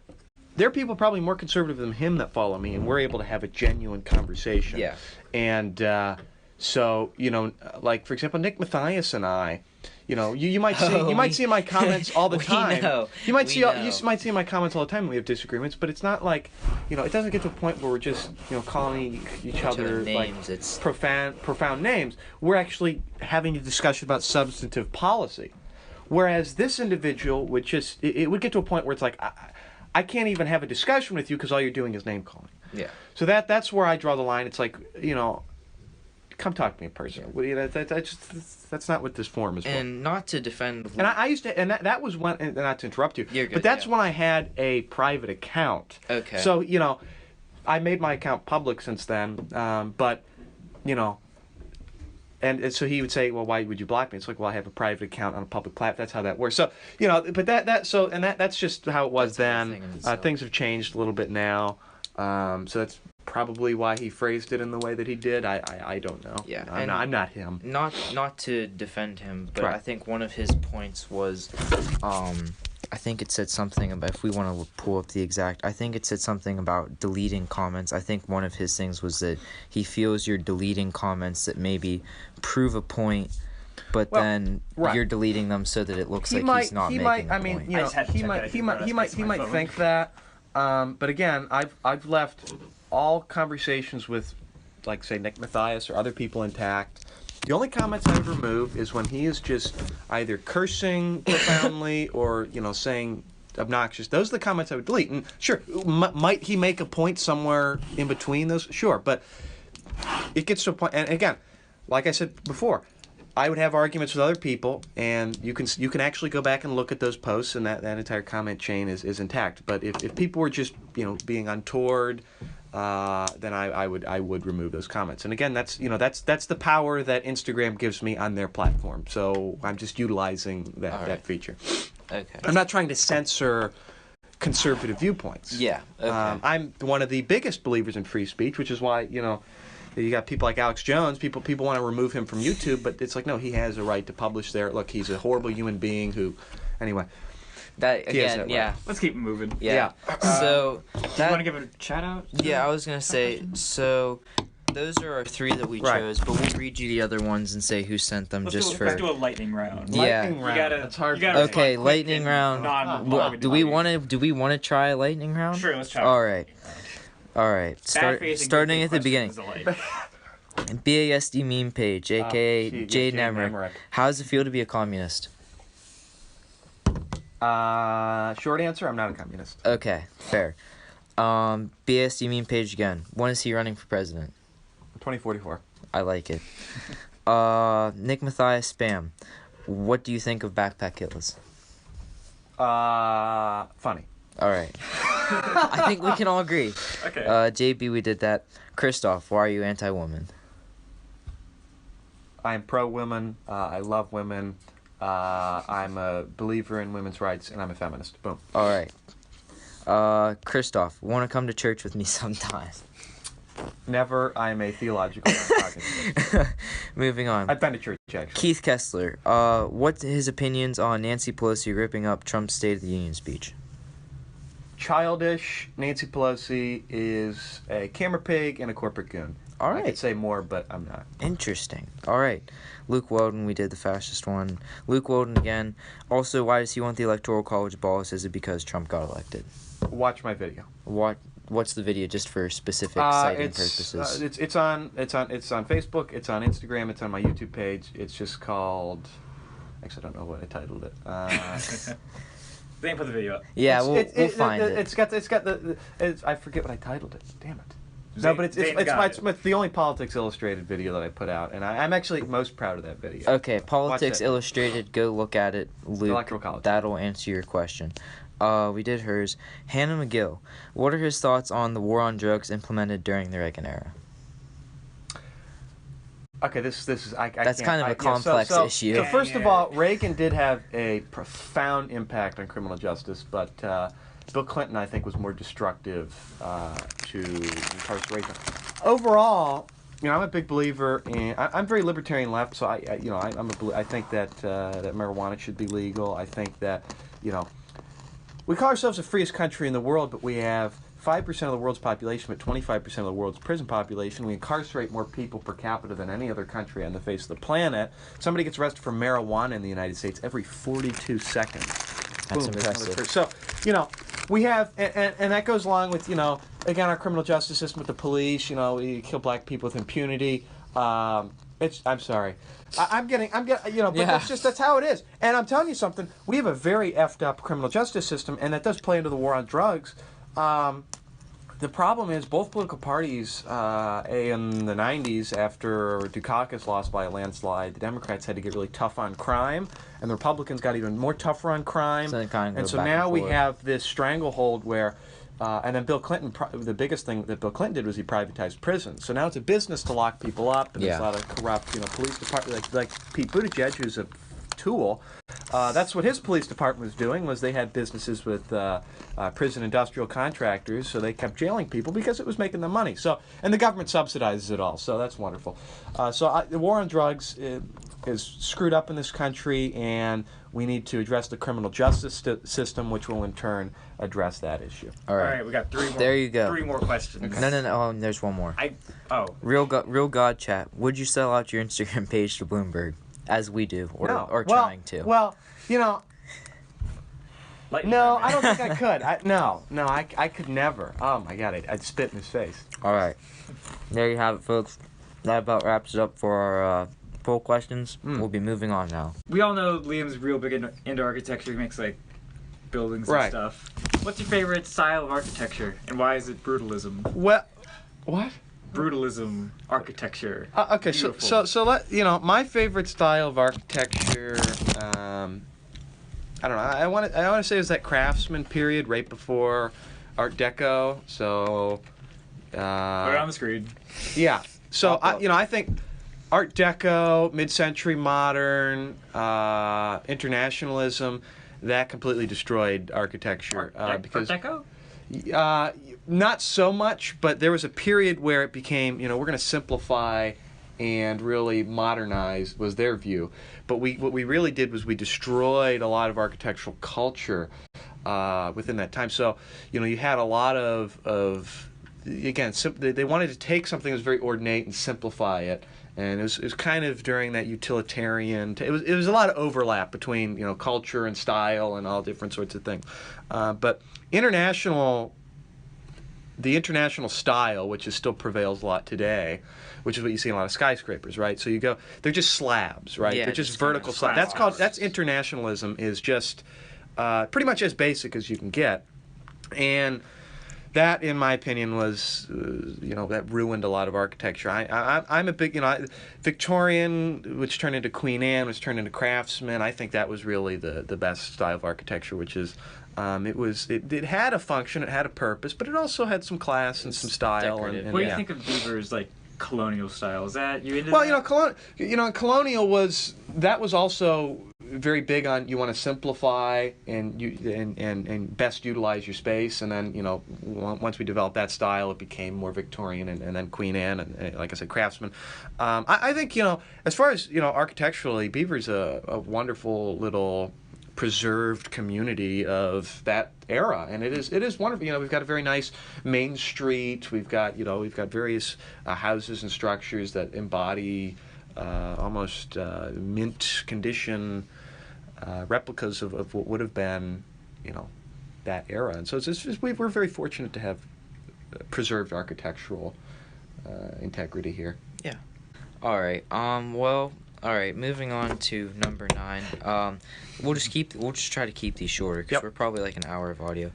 Speaker 2: there are people probably more conservative than him that follow me, and we're able to have a genuine conversation.
Speaker 3: Yeah.
Speaker 2: And so, like for example, Nick Mathias and I. You might see in my comments all the time.
Speaker 3: Know.
Speaker 2: You might see in my comments all the time when we have disagreements, but it's not like, it doesn't get to a point where we're just, calling each other
Speaker 3: names.
Speaker 2: like
Speaker 3: It's
Speaker 2: profound names. We're actually having a discussion about substantive policy. Whereas this individual would just, it would get to a point where it's like, I can't even have a discussion with you because all you're doing is name calling.
Speaker 3: Yeah.
Speaker 2: So that's where I draw the line. It's like, come talk to me in person. Yeah. That's not what this forum is for.
Speaker 3: And not to defend.
Speaker 2: And I used to, and that was when, and not to interrupt you,
Speaker 3: You're good,
Speaker 2: but that's when I had a private account.
Speaker 3: Okay.
Speaker 2: So, I made my account public since then, but, and so he would say, well, why would you block me? It's like, well, I have a private account on a public platform. That's how that works. So, but that's just how it was then. Things have changed a little bit now. So that's probably why he phrased it in the way that he did. I don't know.
Speaker 3: Yeah,
Speaker 2: I'm not him.
Speaker 3: Not to defend him, but
Speaker 2: Right.
Speaker 3: I think one of his points was, I think it said something about, if we want to pull up the exact, I think it said something about deleting comments. I think one of his things was that he feels you're deleting comments that maybe prove a point, but then
Speaker 2: right.
Speaker 3: you're deleting them so that it looks he's not making a point.
Speaker 2: He might think that. But again, I've left all conversations with, like, say, Nick Mathias or other people intact. The only comments I've removed is when he is just either cursing profoundly or, saying obnoxious. Those are the comments I would delete. And sure, might he make a point somewhere in between those? Sure, but it gets to a point. And again, like I said before, I would have arguments with other people, and you can actually go back and look at those posts, and that entire comment chain is intact. But if people were just being untoward, then I would remove those comments. And again, that's the power that Instagram gives me on their platform. So I'm just utilizing that feature.
Speaker 3: Okay.
Speaker 2: I'm not trying to censor conservative viewpoints.
Speaker 3: Yeah. Okay.
Speaker 2: I'm one of the biggest believers in free speech, which is why you got people like Alex Jones. People want to remove him from YouTube, but it's like, no, he has a right to publish there. Look, he's a horrible human being who, anyway.
Speaker 3: That again, yeah.
Speaker 1: Let's keep moving.
Speaker 3: Yeah. So
Speaker 1: do you want to give a shout out?
Speaker 3: Yeah, I was gonna say. So those are our three that we chose, but we'll read you the other ones and say who sent them
Speaker 1: Let's do a lightning round.
Speaker 3: Yeah.
Speaker 2: Lightning round.
Speaker 1: That's
Speaker 2: hard.
Speaker 3: Okay, lightning round. Do we want to try a lightning round?
Speaker 1: Sure, let's try.
Speaker 3: All right. Starting at the beginning. BASD meme page, aka Jade Nemrick. How does it feel to be a communist?
Speaker 2: Short answer, I'm not a communist.
Speaker 3: Okay, fair. BASD meme page again. When is he running for president?
Speaker 2: 2044.
Speaker 3: I like it. Nick Mathias spam. What do you think of backpack Hitler's?
Speaker 2: Funny.
Speaker 3: All right. I think we can all agree.
Speaker 1: Okay.
Speaker 3: JB, we did that. Christoph, why are you anti-woman?
Speaker 2: I am pro-women. I love women. I'm a believer in women's rights, and I'm a feminist. Boom.
Speaker 3: All right. Christoph, want to come to church with me sometime?
Speaker 2: Never. I'm a theological target.
Speaker 3: Moving on.
Speaker 2: I've been to church, actually.
Speaker 3: Keith Kessler, what's his opinions on Nancy Pelosi ripping up Trump's State of the Union speech?
Speaker 2: Childish. Nancy Pelosi is a camera pig and a corporate goon.
Speaker 3: All right.
Speaker 2: I could say more, but I'm not.
Speaker 3: Interesting. All right. Luke Weldon, we did the fastest one. Luke Weldon again. Also, why does he want the Electoral College abolished? Is it because Trump got elected?
Speaker 2: Watch my video.
Speaker 3: What's the video, just for specific citing purposes?
Speaker 2: It's on Facebook. It's on Instagram. It's on my YouTube page. It's just called. Actually, I don't know what I titled it.
Speaker 1: They didn't put the video up.
Speaker 3: Yeah, we'll find it.
Speaker 2: It's got the. I forget what I titled it. Damn it. No, but it's the only Politics Illustrated video that I put out, and I'm actually most proud of that video.
Speaker 3: Okay, Politics Illustrated, go look at it, Luke.
Speaker 2: Electoral College.
Speaker 3: That'll answer your question. We did hers. Hannah McGill, what are his thoughts on the war on drugs implemented during the Reagan era?
Speaker 2: Okay, this is
Speaker 3: That's kind of a complex issue.
Speaker 2: So first of all, Reagan did have a profound impact on criminal justice, but Bill Clinton, I think, was more destructive to incarceration. Overall, I'm a big believer in. I'm very libertarian left, so I think that that marijuana should be legal. I think that, we call ourselves the freest country in the world, but we have 5% of the world's population, but 25% of the world's prison population. We incarcerate more people per capita than any other country on the face of the planet. Somebody gets arrested for marijuana in the United States every 42 seconds.
Speaker 3: That's
Speaker 2: Boom,
Speaker 3: impressive.
Speaker 2: So, we have, and that goes along with, again, our criminal justice system with the police. We kill black people with impunity. I'm sorry. I'm getting, but
Speaker 3: Yeah.
Speaker 2: that's how it is. And I'm telling you something, we have a very effed up criminal justice system, and that does play into the war on drugs. The problem is both political parties in the 90s, after Dukakis lost by a landslide, the Democrats had to get really tough on crime, and the Republicans got even more tougher on crime. So now we have this stranglehold where, and then Bill Clinton, the biggest thing that Bill Clinton did was he privatized prisons. So now it's a business to lock people up, and there's a lot of corrupt, police department, like Pete Buttigieg, who's a tool. That's what his police department was doing, was they had businesses with prison industrial contractors, so they kept jailing people because it was making them money. So, and the government subsidizes it all, so that's wonderful. The war on drugs is screwed up in this country, and we need to address the criminal justice system, which will in turn address that issue.
Speaker 3: All right,
Speaker 1: we got 3 more.
Speaker 3: There you go.
Speaker 1: 3 more questions.
Speaker 3: Okay. No. There's one more.
Speaker 1: Real
Speaker 3: God chat. Would you sell out your Instagram page to Bloomberg, as we do, or trying to?
Speaker 2: Well, no, I don't think I could. I could never. Oh my God, I'd spit in his face.
Speaker 3: All right, there you have it, folks. That about wraps it up for our poll questions. We'll be moving on now.
Speaker 1: We all know Liam's real big into architecture. He makes buildings and stuff. What's your favorite style of architecture, and why is it brutalism?
Speaker 2: What?
Speaker 1: Brutalism architecture.
Speaker 2: Okay,
Speaker 1: Beautiful.
Speaker 2: so my favorite style of architecture. I don't know. I want to say it was that Craftsman period right before Art Deco. So.
Speaker 1: Put it on the screen.
Speaker 2: Yeah. So I think Art Deco, mid-century modern, internationalism, that completely destroyed architecture. Because
Speaker 1: Art Deco?
Speaker 2: Not so much, but there was a period where it became, we're going to simplify and really modernize, was their view. But what we really did was we destroyed a lot of architectural culture within that time. So, you had a lot of again, they wanted to take something that was very ornate and simplify it. And it was kind of during that utilitarian. It was a lot of overlap between culture and style and all different sorts of things. But the international style, which still prevails a lot today, which is what you see in a lot of skyscrapers, right? So they're just slabs, right?
Speaker 3: Yeah,
Speaker 2: they're just vertical slabs. That's internationalism, is just pretty much as basic as you can get, and that, in my opinion, was that ruined a lot of architecture. I'm a big Victorian, which turned into Queen Anne, which turned into Craftsman. I think that was really the best style of architecture, which is it had a function, it had a purpose, but it also had some class and some style. And
Speaker 1: what do you think of Beaver's colonial style? Is that you into?
Speaker 2: Well, colonial was also very big on, you want to simplify and best utilize your space, and then once we developed that style, it became more Victorian, and then Queen Anne, and like I said, Craftsman. I think as far as architecturally, Beaver's a wonderful little preserved community of that era, and it is wonderful. We've got a very nice main street. We've got various houses and structures that embody almost mint condition replicas of what would have been that era. And so we're very fortunate to have preserved architectural integrity here.
Speaker 3: Yeah. All right. All right, moving on to number 9. We'll just try to keep these shorter, because we're probably an hour of audio.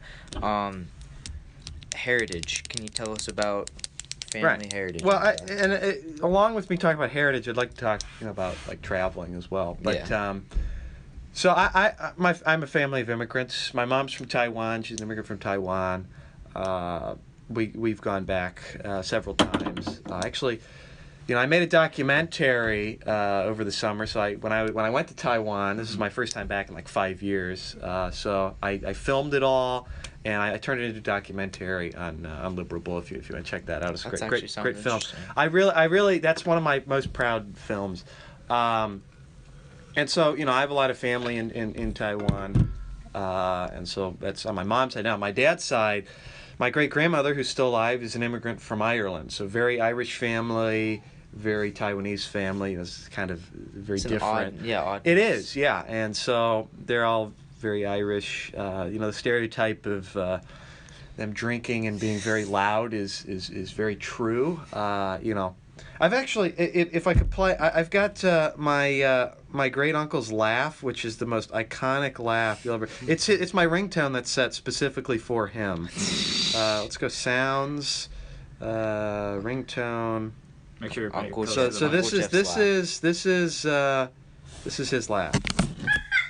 Speaker 3: Heritage. Can you tell us about family heritage?
Speaker 2: Well, along with me talking about heritage, I'd like to talk about traveling as well. But so I'm a family of immigrants. My mom's from Taiwan. She's an immigrant from Taiwan. We've gone back several times. Actually, I made a documentary over the summer. So when I went to Taiwan, this is my first time back in like 5 years. So I filmed it all, and I turned it into a documentary on Bubull. If you want to check that out, it's a great film. I really that's one of my most proud films. And so I have a lot of family in Taiwan, and so that's on my mom's side. Now, on my dad's side, my great grandmother, who's still alive, is an immigrant from Ireland. So very Irish family. Very Taiwanese family. It's kind of very different.
Speaker 3: Odd.
Speaker 2: It is, yeah. And so they're all very Irish. The stereotype of them drinking and being very loud is very true. I've actually, if I could play, I've got my great uncle's laugh, which is the most iconic laugh you'll ever. It's my ringtone that's set specifically for him. Let's go sounds, ringtone.
Speaker 1: Make sure.
Speaker 2: So this is his laugh.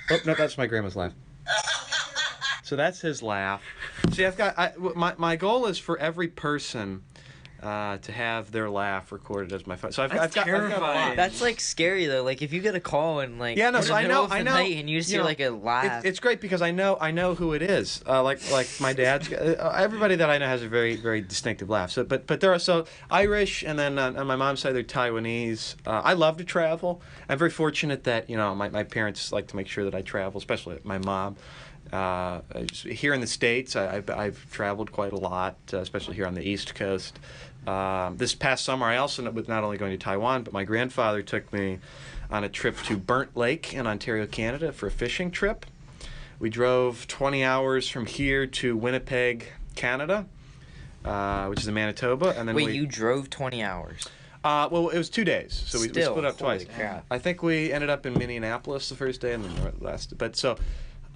Speaker 2: Oh no, that's my grandma's laugh. So that's his laugh. See, my goal is for every person to have their laugh recorded as my phone. So I've got a lot.
Speaker 3: That's like scary though. Like if you get a call and like
Speaker 2: in the middle of
Speaker 3: the night and you just hear like a laugh.
Speaker 2: It's great because I know who it is. Like my dad's. Everybody that I know has a very very distinctive laugh. So but there are Irish, and then on my mom's side they're Taiwanese. I love to travel. I'm very fortunate that my parents like to make sure that I travel, especially my mom. Here in the States, I've traveled quite a lot, especially here on the East Coast. This past summer, I also was not only going to Taiwan, but my grandfather took me on a trip to Burnt Lake in Ontario, Canada, for a fishing trip. We drove 20 hours from here to Winnipeg, Canada, which is in Manitoba, and then
Speaker 3: you drove 20 hours.
Speaker 2: Well, it was 2 days, so we split up twice.
Speaker 3: Crap.
Speaker 2: I think we ended up in Minneapolis the first day, and then the last. But so.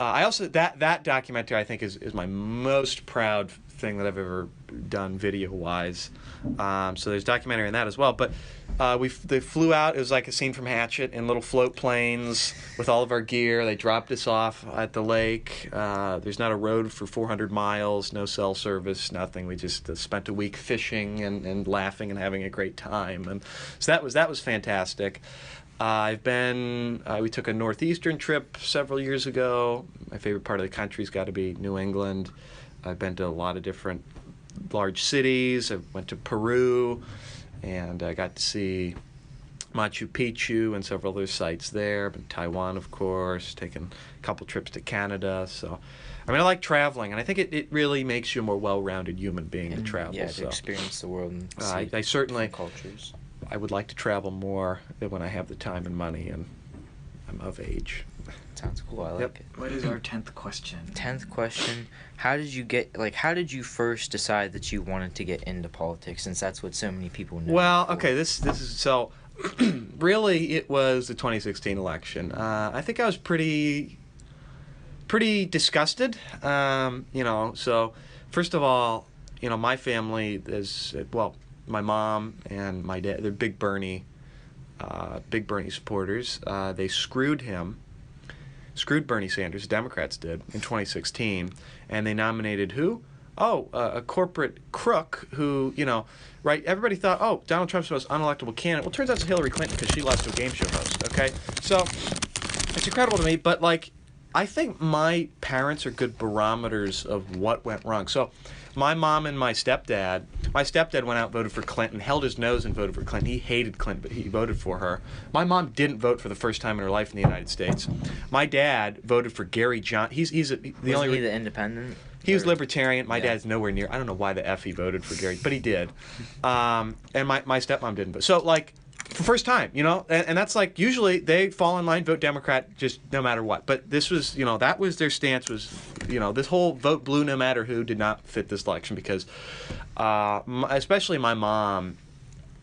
Speaker 2: I also that documentary I think is my most proud thing that I've ever done video wise. So there's documentary in that as well. But they flew out. It was like a scene from Hatchet in little float planes with all of our gear. They dropped us off at the lake. There's not a road for 400 miles. No cell service. Nothing. We just spent a week fishing and laughing and having a great time. And so that was fantastic. We took a northeastern trip several years ago. My favorite part of the country's got to be New England. I've been to a lot of different large cities. I went to Peru, and I got to see Machu Picchu and several other sites there. Been to Taiwan, of course, taken a couple trips to Canada. So, I mean, I like traveling, and I think it really makes you a more well-rounded human being to travel.
Speaker 3: Yeah, to experience the world and see
Speaker 2: I certainly
Speaker 3: cultures.
Speaker 2: I would like to travel more when I have the time and money and I'm of age.
Speaker 3: Sounds cool. I like it.
Speaker 1: What is our 10th question?
Speaker 3: 10th question. How did you first decide that you wanted to get into politics, since that's what so many people know?
Speaker 2: Well, okay, this is so really it was the 2016 election. I think I was pretty disgusted. So first of all, my family is my mom and my dad, they're big Bernie supporters. They screwed Bernie Sanders, the Democrats did, in 2016, and they nominated who? A corporate crook who, right? Everybody thought, Donald Trump's the most unelectable candidate. Well, it turns out it's Hillary Clinton because she lost to a game show host, okay? So it's incredible to me, but, I think my parents are good barometers of what went wrong. So my mom and my stepdad went out and voted for Clinton, held his nose and voted for Clinton. He hated Clinton, but he voted for her. My mom didn't vote for the first time in her life in the United States. My dad voted for Gary Johnson.
Speaker 3: Wasn't he the independent?
Speaker 2: He was libertarian. My dad's nowhere near. I don't know why the F he voted for Gary, but he did. And my stepmom didn't vote. So, for first time, and that's usually they fall in line, vote Democrat, just no matter what. But this was, that was their stance was, this whole vote blue no matter who did not fit this election because especially my mom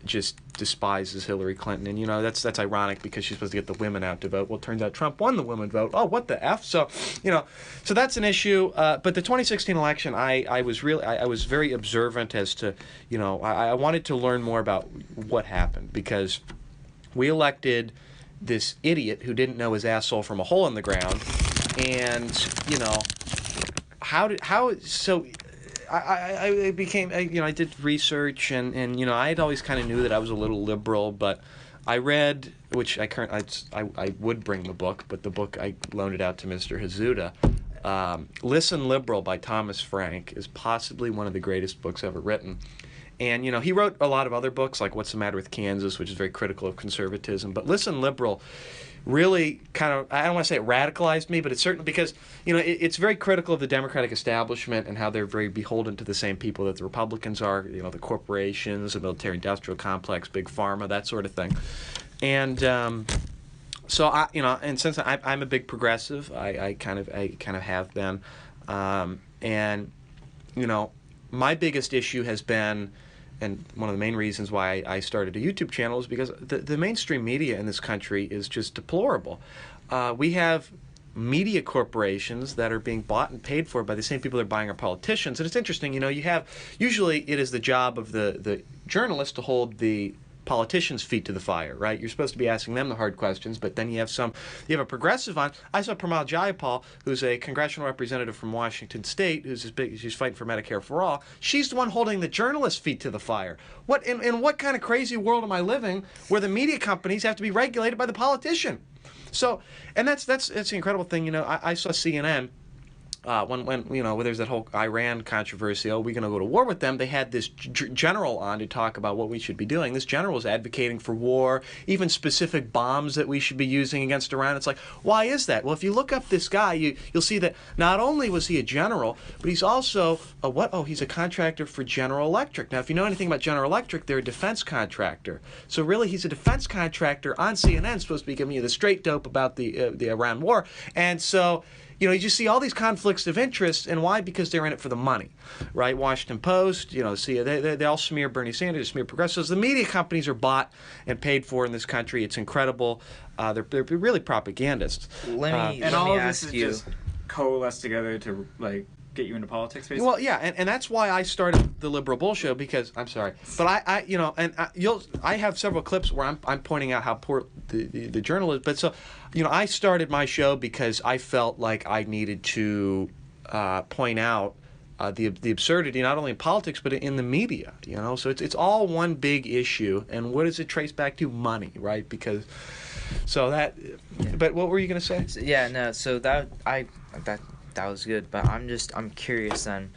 Speaker 2: just despises Hillary Clinton. And, that's ironic because she's supposed to get the women out to vote. Well, it turns out Trump won the women vote. Oh, what the F? So, so that's an issue. But the 2016 election, I was very observant as to, I wanted to learn more about what happened because we elected this idiot who didn't know his asshole from a hole in the ground. And, I became, I did research, and I had always kind of knew that I was a little liberal, but I read, which I would bring the book, but the book I loaned it out to Mr. Hazuda. Listen Liberal by Thomas Frank is possibly one of the greatest books ever written. And, he wrote a lot of other books, like What's the Matter with Kansas, which is very critical of conservatism. But Listen Liberal really kind of, I don't want to say it radicalized me, but it's certainly because, it's very critical of the Democratic establishment and how they're very beholden to the same people that the Republicans are, the corporations, the military-industrial complex, big pharma, that sort of thing. And so, and since I'm a big progressive, I kind of have been. And, my biggest issue has been, and one of the main reasons why I started a YouTube channel is because the mainstream media in this country is just deplorable. We have media corporations that are being bought and paid for by the same people that are buying our politicians. And it's interesting, usually it is the job of the journalist to hold the politicians' feet to the fire, right? You're supposed to be asking them the hard questions, but then you have a progressive on. I saw Premal Jayapal, who's a congressional representative from Washington State, she's fighting for Medicare for all. She's the one holding the journalists' feet to the fire. In what kind of crazy world am I living where the media companies have to be regulated by the politician? So, and that's the incredible thing. I saw CNN. When there's that whole Iran controversy, we're going to go to war with them, they had this general on to talk about what we should be doing. This general was advocating for war, even specific bombs that we should be using against Iran. It's like, why is that? Well, if you look up this guy, you'll see that not only was he a general, but he's also he's a contractor for General Electric. Now, if you know anything about General Electric, they're a defense contractor. So really, he's a defense contractor on CNN, supposed to be giving you the straight dope about the Iran war. And so, you just see all these conflicts of interest, and why? Because they're in it for the money, right? Washington Post, see they all smear Bernie Sanders, smear progressives. The media companies are bought and paid for in this country. It's incredible. They're really propagandists.
Speaker 3: Let me
Speaker 1: This
Speaker 3: ask
Speaker 1: is
Speaker 3: you.
Speaker 1: just coalesced together to get you into politics, basically.
Speaker 2: Well, yeah, and that's why I started the Liberal Bull Show, because I'm sorry, but I have several clips where I'm pointing out how poor the journal is. But so, I started my show because I felt like I needed to point out the absurdity not only in politics but in the media. So it's all one big issue, and what does it trace back to? Money, right? Because But what were you going to say?
Speaker 3: So that was good, but I'm curious then.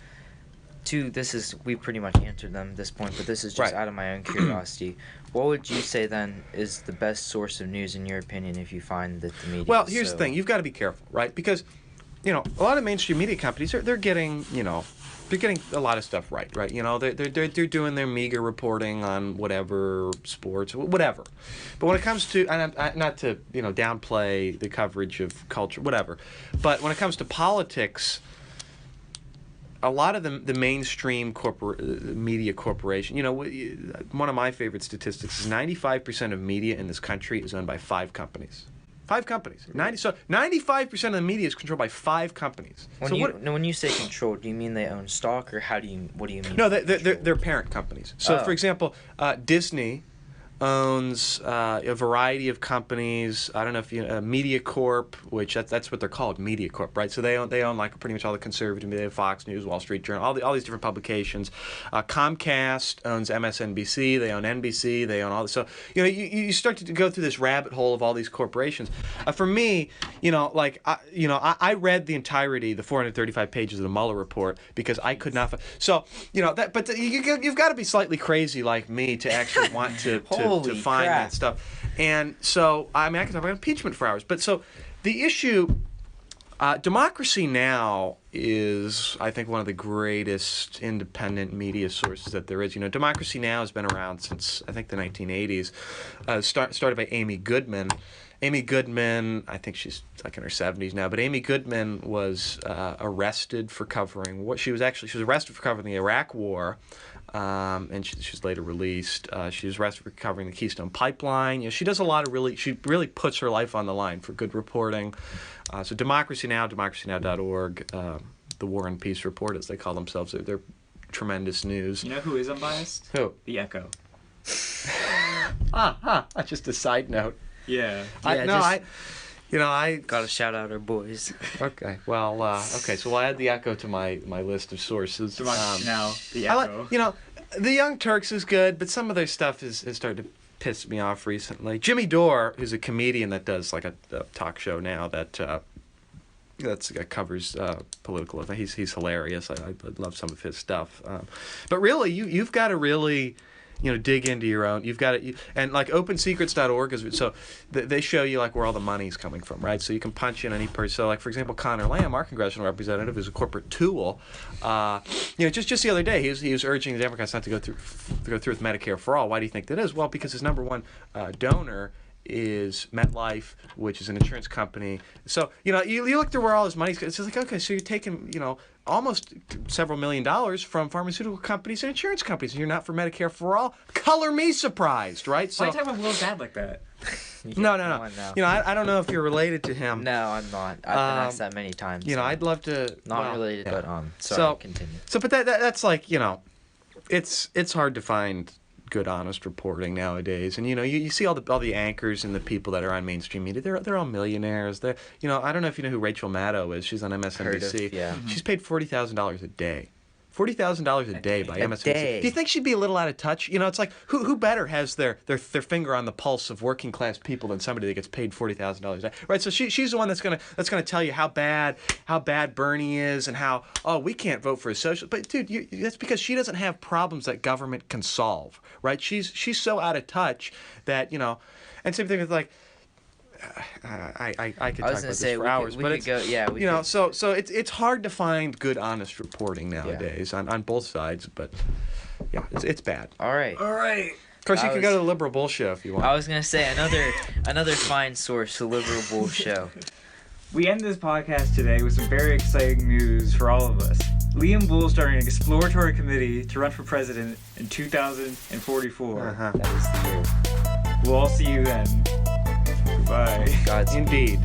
Speaker 3: We pretty much answered them at this point, but this is just out of my own curiosity. What would you say then is the best source of news in your opinion if you find that the media?
Speaker 2: Well, here's the thing: you've got to be careful, right? Because a lot of mainstream media companies they're getting they're getting a lot of stuff right. They're doing their meager reporting on whatever sports, whatever. But when it comes to, and I'm not to downplay the coverage of culture, whatever, but when it comes to politics, a lot of the mainstream media corporation, one of my favorite statistics is 95% of media in this country is owned by 5 companies. 5 companies. 95% of the media is controlled by 5 companies.
Speaker 3: When you say controlled, do you mean they own stock, or what do you mean?
Speaker 2: No, they're parent companies. So, for example, Disney owns a variety of companies. I don't know if MediaCorp, which that's what they're called, MediaCorp, right? So they own like pretty much all the conservative media, Fox News, Wall Street Journal, all these different publications. Comcast owns MSNBC. They own NBC. They own all this. So you start to go through this rabbit hole of all these corporations. For me, I read the entirety, the 435 pages of the Mueller report because I could not. So but you've got to be slightly crazy like me to actually want to find that stuff. And so, I can talk about impeachment for hours. But so, the issue, Democracy Now! Is, I think, one of the greatest independent media sources that there is. Democracy Now! Has been around since, I think, the 1980s. Started by Amy Goodman. Amy Goodman, I think she's like in her 70s now, but Amy Goodman was arrested for covering she was arrested for covering the Iraq War. And she was later released. She was arrested for covering the Keystone Pipeline. She does a lot of she really puts her life on the line for good reporting. So Democracy Now!, democracynow.org, the War and Peace Report, as they call themselves. They're tremendous news.
Speaker 1: You know who is unbiased?
Speaker 2: Who?
Speaker 1: The Echo.
Speaker 2: Just a side note.
Speaker 1: Yeah.
Speaker 2: I
Speaker 3: gotta shout out our boys.
Speaker 2: Okay, well, okay, so I'll add the Echo to my list of sources.
Speaker 1: Now, the Echo.
Speaker 2: The Young Turks is good, but some of their stuff is starting to piss me off recently. Jimmy Dore, who's a comedian that does like a talk show now that covers political events. He's hilarious. I love some of his stuff. But really, you've got to really, dig into your own. You've got to, and like OpenSecrets.org is so they show you like where all the money's coming from, right? So you can punch in any person. So like for example, Connor Lamb, our congressional representative, is a corporate tool. Just the other day, he was urging the Democrats not to go through with Medicare for all. Why do you think that is? Well, because his number one donor is MetLife, which is an insurance company. So, you look through where all his money's going. It's just like, okay, so you're taking, almost several $1 million from pharmaceutical companies and insurance companies, and you're not for Medicare for all. Color me surprised, right? So,
Speaker 1: why are you talking about Will's dad like that?
Speaker 2: No. I don't know if you're related to him.
Speaker 3: No, I'm not. I've been asked that many times.
Speaker 2: I'd love to.
Speaker 3: Not related, but sorry, continue.
Speaker 2: So, but that's like, it's hard to find good, honest reporting nowadays, and you see all the anchors and the people that are on mainstream media. They're all millionaires. I don't know if you know who Rachel Maddow is. She's on MSNBC.
Speaker 3: Yeah.
Speaker 2: She's paid $40,000 a day. $40,000 a day by MSNBC. Do you think she'd be a little out of touch? It's like who better has their finger on the pulse of working class people than somebody that gets paid $40,000 a day, right? So she's the one that's gonna tell you how bad Bernie is and how we can't vote for a socialist. But dude, that's because she doesn't have problems that government can solve, right? She's so out of touch that and same thing with like. I could talk about this for hours, but it's so it's hard to find good, honest reporting nowadays on both sides. But yeah, it's bad.
Speaker 3: All right.
Speaker 2: Of course, you can go to the Liberal Bull Show if you want.
Speaker 3: I was gonna say another fine source, the Liberal Bull Show.
Speaker 1: We end this podcast today with some very exciting news for all of us. Liam Bull is starting an exploratory committee to run for president in 2044.
Speaker 3: That is the year.
Speaker 1: We'll all see you then. Goodbye.
Speaker 2: Indeed.